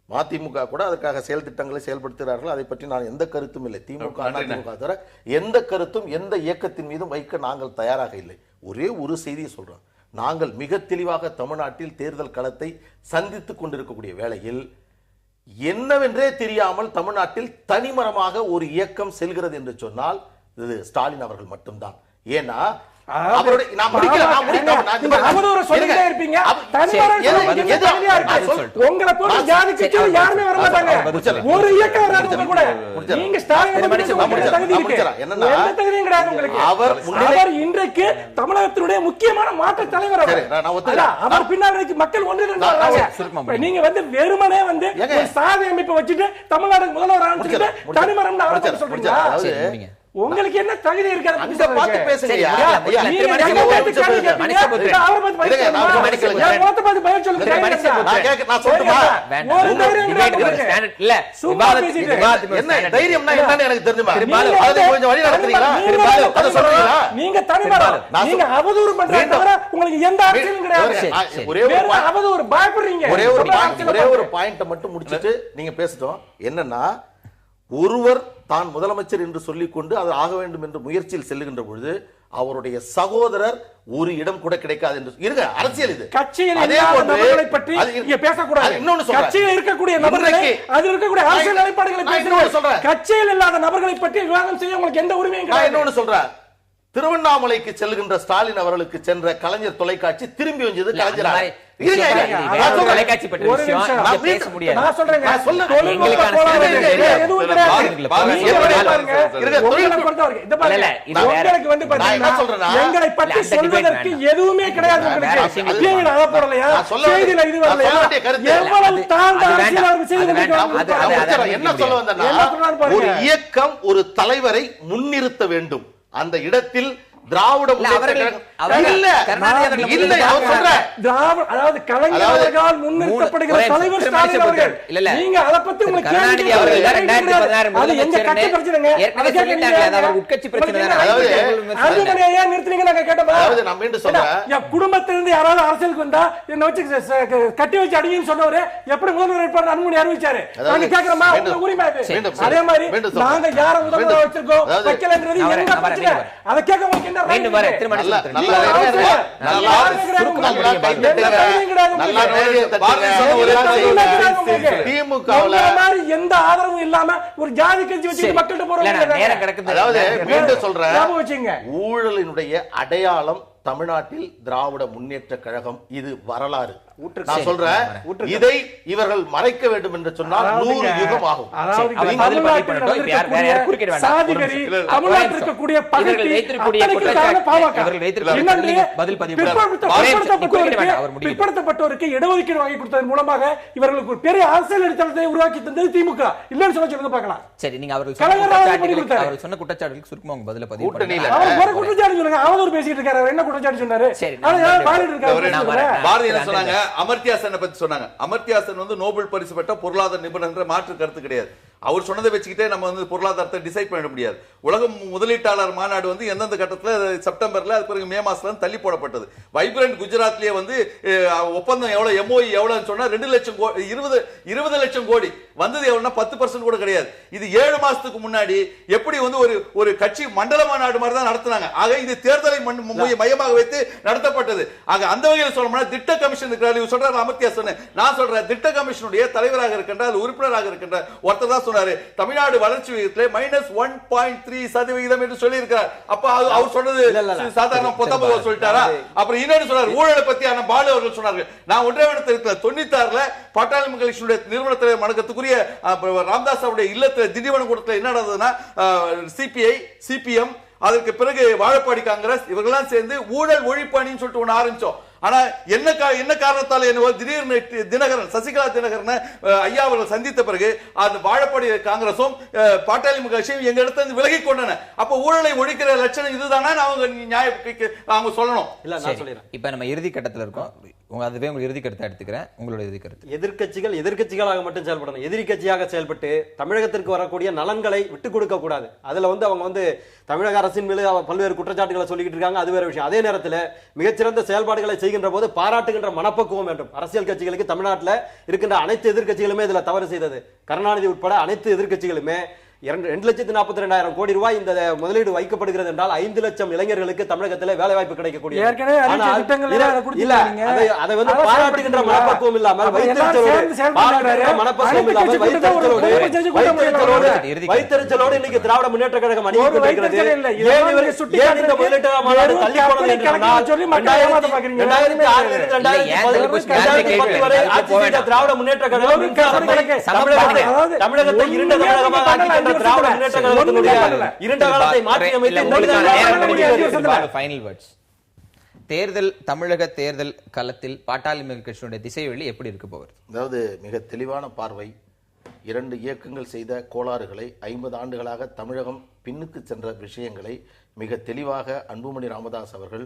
மதிமுக கூட அதற்காக செயல் திட்டங்களை செயல்படுத்துகிறார்கள். அதை பற்றி நான் எந்த கருத்தும் இல்லை. திமுக அதிமுக தவிர எந்த கருத்தும் எந்த இயக்கத்தின் மீதும் வைக்க நாங்கள் தயாராக இல்லை. ஒரே ஒரு செய்தியை சொல்றோம், நாங்கள் மிக தெளிவாக தமிழ்நாட்டில் தேர்தல் களத்தை சந்தித்துக் கொண்டிருக்கக்கூடிய வேளையில் என்னவென்றே தெரியாமல் தமிழ்நாட்டில் தனிமரமாக ஒரு இயக்கம் செல்கிறது என்று சொன்னால் இது ஸ்டாலின் அவர்கள் மட்டும்தான். ஏன்னா
இன்றைக்கு தமிழகத்தினுடைய முக்கியமான மாற்ற தலைவர் அவர் பின்னாடி மக்கள் ஒன்று. நீங்க வந்து வெறுமனே வந்து சாதி அமைப்பை வச்சுட்டு தமிழ்நாடு முதல்வர் தனிமரம் சொல்றீங்க. உங்களுக்கு என்ன தகுதி இருக்காது? நீங்க தனிமரம், நீங்க அவதூறு பண்றீங்க, உங்களுக்கு எந்த அரசியலும் கிடையாது. அவதூறு பயப்படுறீங்க.
ஒரே ஒரு பாயிண்ட் மட்டும் முடிச்சிட்டு நீங்க பேசட்டும். என்னன்னா, ஒருவர் தான் முதலமைச்சர் என்று சொல்லிக்கொண்டு அது ஆக வேண்டும் என்று முயற்சியில் செல்லுகின்ற பொழுது அவருடைய சகோதரர் ஒரு இடம் கூட கிடைக்காது என்று இருங்க. அரசியல் இது.
கட்சியில் இல்லாத நபர்களை பற்றி இங்க பேசக்கூடாது. இன்னொன்னு சொல்றேன், கட்சியில் இருக்கக்கூடிய நபர்களை, அதில் இருக்கக்கூடிய அரசியல் நிலைப்பாடுகளை பேசுறேன். கட்சியில் இல்லாத நபர்களை பற்றி விவாதம் செய்ய உங்களுக்கு எந்த உரிமையும் கிடையாது.
இன்னொன்னு சொல்றேன், திருவண்ணாமலைக்கு செல்கின்ற ஸ்டாலின் அவர்களுக்கு சென்ற கலைஞர் தொலைக்காட்சி திரும்பி வந்தது கலைஞர்.
தொலைக்காட்சி பற்றி பேச முடியாது.
நான் சொல்றேன், எங்களை பற்றி சொல்வதற்கு எதுவுமே கிடையாது.
ஒரு இயக்கம் ஒரு தலைவரை முன்னிறுத்த வேண்டும். அந்த இடத்தில் திராவிட முன்னேற்ற கழகம் இல்ல இல்ல அவர் சொல்ற
அதாவது கலைஞர் அவர்களால் முன்னிறுத்தப்படுகிற தலைவர் ஸ்டாலின் அவர்கள் நீங்க அத பத்தி உங்களுக்கு
கருணாநிதி அவர்கள் 2016 முதலமைச்சர் அவர் உட்கட்சி பிரச்சனை
அன்புமணி ஐயா நிறுத்துறீங்க நாங்க கேட்டோம்.
அதாவது நான் மீண்டும் சொல்றேன்,
குடும்பத்திலிருந்து யாராவது அரசியலுக்கு வந்தா என்ன வச்சு கட்டி வச்சு அடிங்கன்னு சொன்னவரு எப்படி முதல்வர் வேட்பாளர் அன்புமணி அறிவிச்சாரு? நாங்க கேக்குறோமா உங்க உரிமை அது. அதே மாதிரி நாங்க யார முதல்வர் வச்சிருக்கோம் வைக்கலன்றது எங்க பிரச்சனை. அத கேட்க உங்களுக்கு என்ன ரைட்? எந்த ஆதரவும் இல்லாம ஒரு ஜாதி கட்சி வச்சு மக்கள்கிட்ட போறோம்.
அதாவது மீண்டும் சொல்றேன், ஊழலினுடைய அடையாளம் தமிழ்நாட்டில் திராவிட முன்னேற்ற கழகம். இது வரலாறு. நான் சொல்றேன், இதை இவர்கள் மறைக்க வேண்டும் என்று சொன்னால் 100 யுகம் ஆகும்.
பிற்படுத்தப்பட்டோருக்கு இடஒதுக்கீடு வாங்கி கொடுத்ததன் மூலமாக இவர்களுக்கு ஒரு பெரிய அரசியல் அடித்தளத்தை உருவாக்கி தந்தது திமுக. இல்லன்னு சொல்லுங்க பார்க்கலாம்.
சரி, நீங்க அவர்கள் சொன்ன குற்றச்சாட்டுகளுக்கு சுருக்கமா உங்க பதில பதிவு பண்ணுங்க.
அவர் குற்றச்சாட்டு சொல்லுங்க. அவதூறு பேசிட்டு இருக்காரு. அவர் என்ன குற்றச்சாட்டு சொன்னாரு?
பாரதி என்ன சொன்னாங்க? அமர்த்தியா சென்னை பத்தி சொன்னாங்க. அமர்த்தியா சென் வந்து நோபல் பரிசு பெற்ற பொருளாதார நிபுணர், மாற்று கருத்து கிடையாது. அவர் சொன்னதை வச்சுக்கிட்டே நம்ம வந்து பொருளாதாரத்தை டிசைட் பண்ண முடியாது. உலகம் முதலீட்டாளர் மாநாடு வந்து எந்தெந்த கட்டத்தில் செப்டம்பர்ல, அது பிறகு மே மாசத்துல தள்ளி போடப்பட்டது. வைப்ரண்ட் குஜராத்லயே வந்து ஒப்பந்தம் எவ்வளவு, எம்ஓஇ எவ்வளவுன்னு சொன்னா 2 லட்சம் 20 லட்சம் கோடி வந்தது எவ்வளவுனா 10% கூட கிடையாது. இது 7 மாசத்துக்கு முன்னாடி எப்படி வந்து ஒரு கட்சி மண்டல மாநாடு மாதிரி தான் நடத்தினாங்க. ஆக இது தேர்தலை மையமாக வைத்து நடத்தப்பட்டது. ஆக அந்த வகையில் சொல்லணும்னா திட்ட கமிஷன் இருக்கிறார். சொல்றாரு அமர்த்தியா சொன்னேன். நான் சொல்றேன், திட்ட கமிஷனுடைய தலைவராக இருக்கின்ற, உறுப்பினராக இருக்கின்ற ஒருத்தர் தான் சொன்னாரு, தமிழ்நாடு வளர்ச்சி விகிதத்திலே -1.3% என்று சொல்லி இருக்கிறார். அப்ப அவர் சொன்னது சாதாரண பொத்தப்ப சொல்லிட்டாரா? அப்புறம் இன்னொரு சொன்னார், ஊழலை பத்தியான பாலு அவர்கள் சொன்னார்கள். நான் ஒன்றே தெரிவித்த 96ல பாட்டாளி மக்கள் கட்சியினுடைய நிறுவன தலைவர் வணக்கத்துக்குரிய ராமதாஸ் அவருடைய இல்லத்தில் திண்டிவனக்கூடத்தில் என்ன நடந்ததுன்னா, சிபிஐ, சிபிஎம், அதற்கு பிறகு வாழப்பாடி காங்கிரஸ் இவர்கள்லாம் சேர்ந்து ஊழல் ஒழிப்பு அணின்னு சொல்லிட்டு ஒன்று ஆரம்பிச்சோம். ஆனா என்ன காரணத்தால் திடீர்னு தினகரன், சசிகலா தினகரன் ஐயா அவர்கள் சந்தித்த பிறகு அந்த வாழப்பாடி காங்கிரசும் பாட்டாளி கட்சியும் எங்க இடத்துல விலகி கொண்டன. அப்ப ஊழலை ஒழிக்கிற லட்சணம் இதுதானா? அவங்க சொல்லணும்.
இல்ல நான் சொல்லிடுறேன். இப்ப நம்ம இறுதி கட்டத்துல இருக்கோம். அதுவே உங்க இறுதி கருத்தை எடுத்துக்கிறேன். உங்களோட இறுதி கருத்து.
எதிர்க்கட்சிகளாக மட்டும் செயல்படணும். எதிரி கட்சியாக செயல்பட்டு தமிழகத்திற்கு வரக்கூடிய நலன்களை விட்டுக் கொடுக்க கூடாது. அதுல வந்து அவங்க வந்து தமிழக அரசின் மீது பல்வேறு குற்றச்சாட்டுகளை சொல்லிக்கிட்டு இருக்காங்க. அது வேற விஷயம். அதே நேரத்தில் மிகச்சிறந்த செயல்பாடுகளை செய்கின்ற போது பாராட்டுகின்ற மனப்பக்குவம் வேண்டும். அரசியல் கட்சிகளுக்கு தமிழ்நாட்டில் இருக்கின்ற அனைத்து எதிர்க்கட்சிகளுமே இதுல தவறு செய்தது. கருணாநிதி உட்பட அனைத்து எதிர்க்கட்சிகளுமே 2,42,000 கோடி ரூபாய் இந்த முதலீடு வைக்கப்படுகிறது என்றால் 5 லட்சம் இளைஞர்களுக்கு தமிழகத்தில் வேலை வாய்ப்பு கிடைக்கக்கூடிய அதை வந்து பாராட்டுகின்ற மனப்பக்குவம் இல்லாமல் வைத்தறிச்சலோடு இன்னைக்கு திராவிட முன்னேற்ற கழகம் அணிவிக்கிறது. திராவிட முன்னேற்ற கழகம் தமிழகத்தை இருண்ட தமிழகமாக ஆக்கின்ற திராவிட முன்னேற்ற கழகத்தினுடைய இருண்ட காலத்தை மாற்றி அமைத்து
தமிழக தேர்தல் களத்தில் பாட்டாளி மக்கள் கட்சியினுடைய திசைவெளி எப்படி இருக்க போகிறது?
அதாவது மிக தெளிவான பார்வை. 2 இயக்கங்கள் செய்த கோளாறுகளை 50 ஆண்டுகளாக தமிழகம் பின்னுக்கு சென்ற விஷயங்களை மிக தெளிவாக அன்புமணி ராமதாஸ் அவர்கள்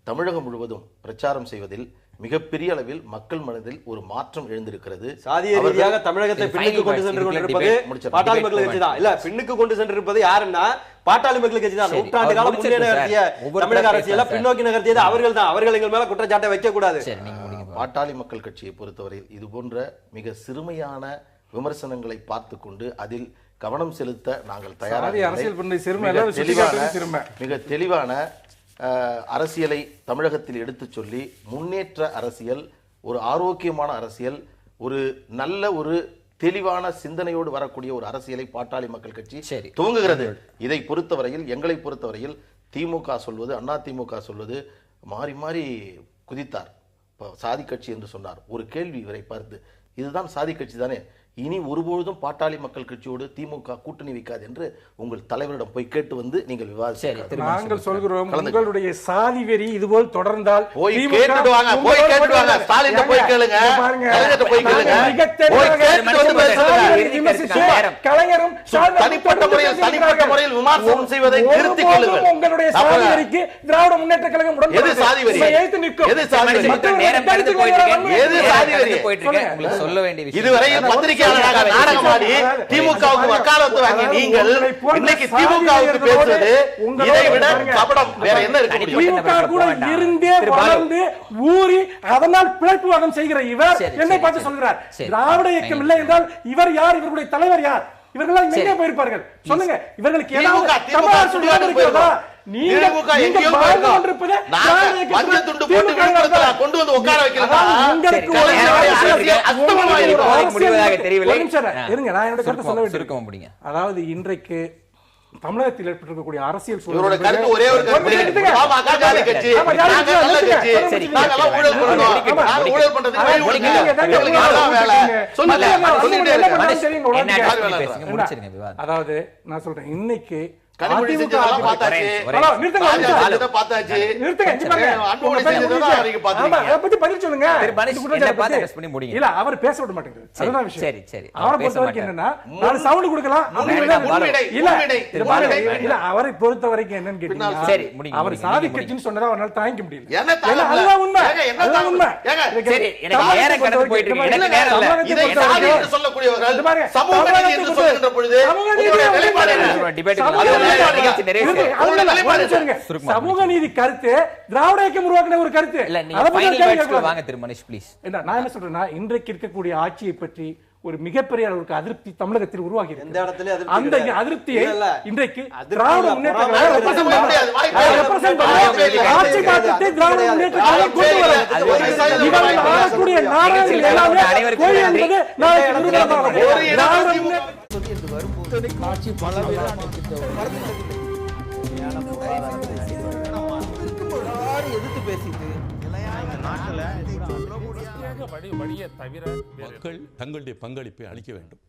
தமிழகம் முழுவதும் பிரச்சாரம் செய்வதில் மிகப்பெரிய அளவில் மக்கள் மனதில் ஒரு மாற்றம் எழுந்திருக்கிறது.
சாதிய ரீதியாக தமிழகத்தை பின்னுக்கு கொண்டு சென்று கொண்டிருப்பது பாட்டாளி மக்கள் கட்சி தான். இல்ல, பின்னுக்கு கொண்டு சென்றிருப்பது யாருன்னா பாட்டாளி மக்கள் கட்சி தான். நூற்றாண்டு காலம் முன்னே நகர்த்திய தமிழக அரசியல பின்னோக்கி நகர்த்தியது அவர்கள் தான். அவர்கள் எங்கள் மேல குற்றச்சாட்டை வைக்க கூடாது.
பாட்டாளி மக்கள் கட்சியை பொறுத்தவரையில் இது போன்ற மிக சிறுமையான விமர்சனங்களை பார்த்து கொண்டு அதில் கவனம் செலுத்த நாங்கள் தயாராக மிக தெளிவான அரசியலை தமிழகத்தில் எடுத்து சொல்லி முன்னேற்ற அரசியல், ஒரு ஆரோக்கியமான அரசியல், ஒரு நல்ல ஒரு தெளிவான சிந்தனையோடு வரக்கூடிய ஒரு அரசியலை பாட்டாளி மக்கள் கட்சி துவங்குகிறது. இதை பொறுத்தவரையில், எங்களை பொறுத்தவரையில் திமுக சொல்வது, அண்ணா திமுக சொல்வது மாறி மாறி குதித்தார். சாதி கட்சி என்று சொன்னார். ஒரு கேள்வி இவரை பார்த்து, இதுதான் சாதி கட்சி தானே, இனி ஒருபொழுதும் பாட்டாளி மக்கள் கட்சியோடு திமுக கூட்டணி வைக்காது என்று உங்கள் தலைவரிடம் போய் கேட்டு வந்து நீங்கள் விவாதிச்சு
நாங்கள் சொல்கிறோம், உங்களுடைய சாதி வெறி இதுபோல் தொடர்ந்தால்
போய் கேட்டுட்டு வாங்க, போய் கேட்டுட்டு வாங்க. ஸ்டாலின் போய் கேளுங்க, கலைஞர்ட்ட போய் கேளுங்க, போய் கேட்டு வந்து பேசுங்க.
கலைஞரும்
தனிப்பட்ட முறையில் விமர்சனம் செய்வதை நிறுத்திக் கொள்ளுங்கள்.
உங்களுடைய சாதி வெறிக்கு திராவிட முன்னேற்ற கழகம்
எது சாதி வெறி? எது சாதி வெறி? எது சாதி வெறி?
உங்களுக்கு சொல்ல வேண்டிய விஷயம்
இதுவரையில் பத்திரிகையாளராக நாடகமாடி திமுகவுக்கு வக்காலத்து வாங்கி நீங்கள் இன்னைக்கு திமுகவுக்கு பேசுவது இதை விட கபடம் வேற என்ன இருக்க முடியும்?
திமுக கூட இருந்தே வளர்ந்து ஊறி அதனால் பிழைப்பு வாதம் செய்கிற இவர் என்னை பார்த்து சொல்கிறார், திராவிட இயக்கம் இல்லை என்றால் இவர் யார்? இவர்களுடைய தலைவர் யார்? இவர்கள் எங்கே போயிருப்பார்கள் சொல்லுங்க. இவர்களுக்கு அதாவது இன்றைக்கு தமிழகத்தில் ஏற்பட்டிருக்கக்கூடிய அரசியல்
இவரோட கருத்து ஒரே ஒரு கருத்து. பாமக ஜாதி கட்சி, நாங்க நல்ல கட்சி, நாங்க எல்லாம் ஊழல் பண்றோம், நாங்க ஊழல் பண்றதுக்கு வழி கொடுங்க, எங்களுக்கு அதான் வேலை சொல்லிட்டே இருக்காங்க.
அதாவது நான் சொல்றேன், இன்னைக்கு
கனிமொழி செஞ்சதெல்லாம் பார்த்தாச்சு, பார்த்தாச்சு, அன்புமணி செஞ்சதெல்லாம் அவருக்கு பார்த்தாச்சு.
அதை பத்தி பதில் சொல்லுங்க.
இல்ல
அவர் பேச விட மாட்டேங்குது, அதுதான் விஷயம்.
சரி சரி,
அவரை பொறுத்த வரைக்கும் என்னன்னா நாலு சவுண்ட் கொடுக்கலாம். இல்ல அவரை பொறுத்த வரைக்கும் என்னன்னு கேட்டீங்கன்னா, அவர் சாதி கட்சின்னு சொன்னதை அவரால் தாங்கிக்க முடியல. அதுதான் உண்மை, அதுதான் உண்மை.
சரி, எனக்கு நேரம் கடந்து போயிட்டு இருக்கு, எனக்கு நேரம் இல்ல.
இதை சாதி என்று சொல்லக்கூடியவர்கள் சமூக நீதி என்று சொல்கின்ற பொழுது உங்களுடைய நிலைப்பாடு என்ன?
டிபேட்
சமூக நீதி கருத்து திராவிட இயக்கம் உருவாக்கின ஒரு கருத்து.
வாங்க திரு மனிஷ் ப்ளீஸ்.
நான் என்ன சொல்றேன்னா, இன்றைக்கு இருக்கக்கூடிய ஆட்சியை பற்றி ஒரு மிகப்பெரிய அளவுக்கு அதிருப்தி தமிழகத்தில் உருவாகி அந்த அதிருப்தியை இன்றைக்கு திராவிட முன்னேற்ற ஆட்சி மாற்றத்தை திராவிட முன்னேற்ற கழகம் கொண்டு வர இவர்கள் ஆளக்கூடிய நாடுகள் எல்லாமே கோயில் என்பது நாளைக்கு நிரூபணமாகும்.
ஆட்சி பலவீனம் எதிர்த்து பேசிட்டு
மக்கள் தங்களுடைய பங்களிப்பை அளிக்க வேண்டும்.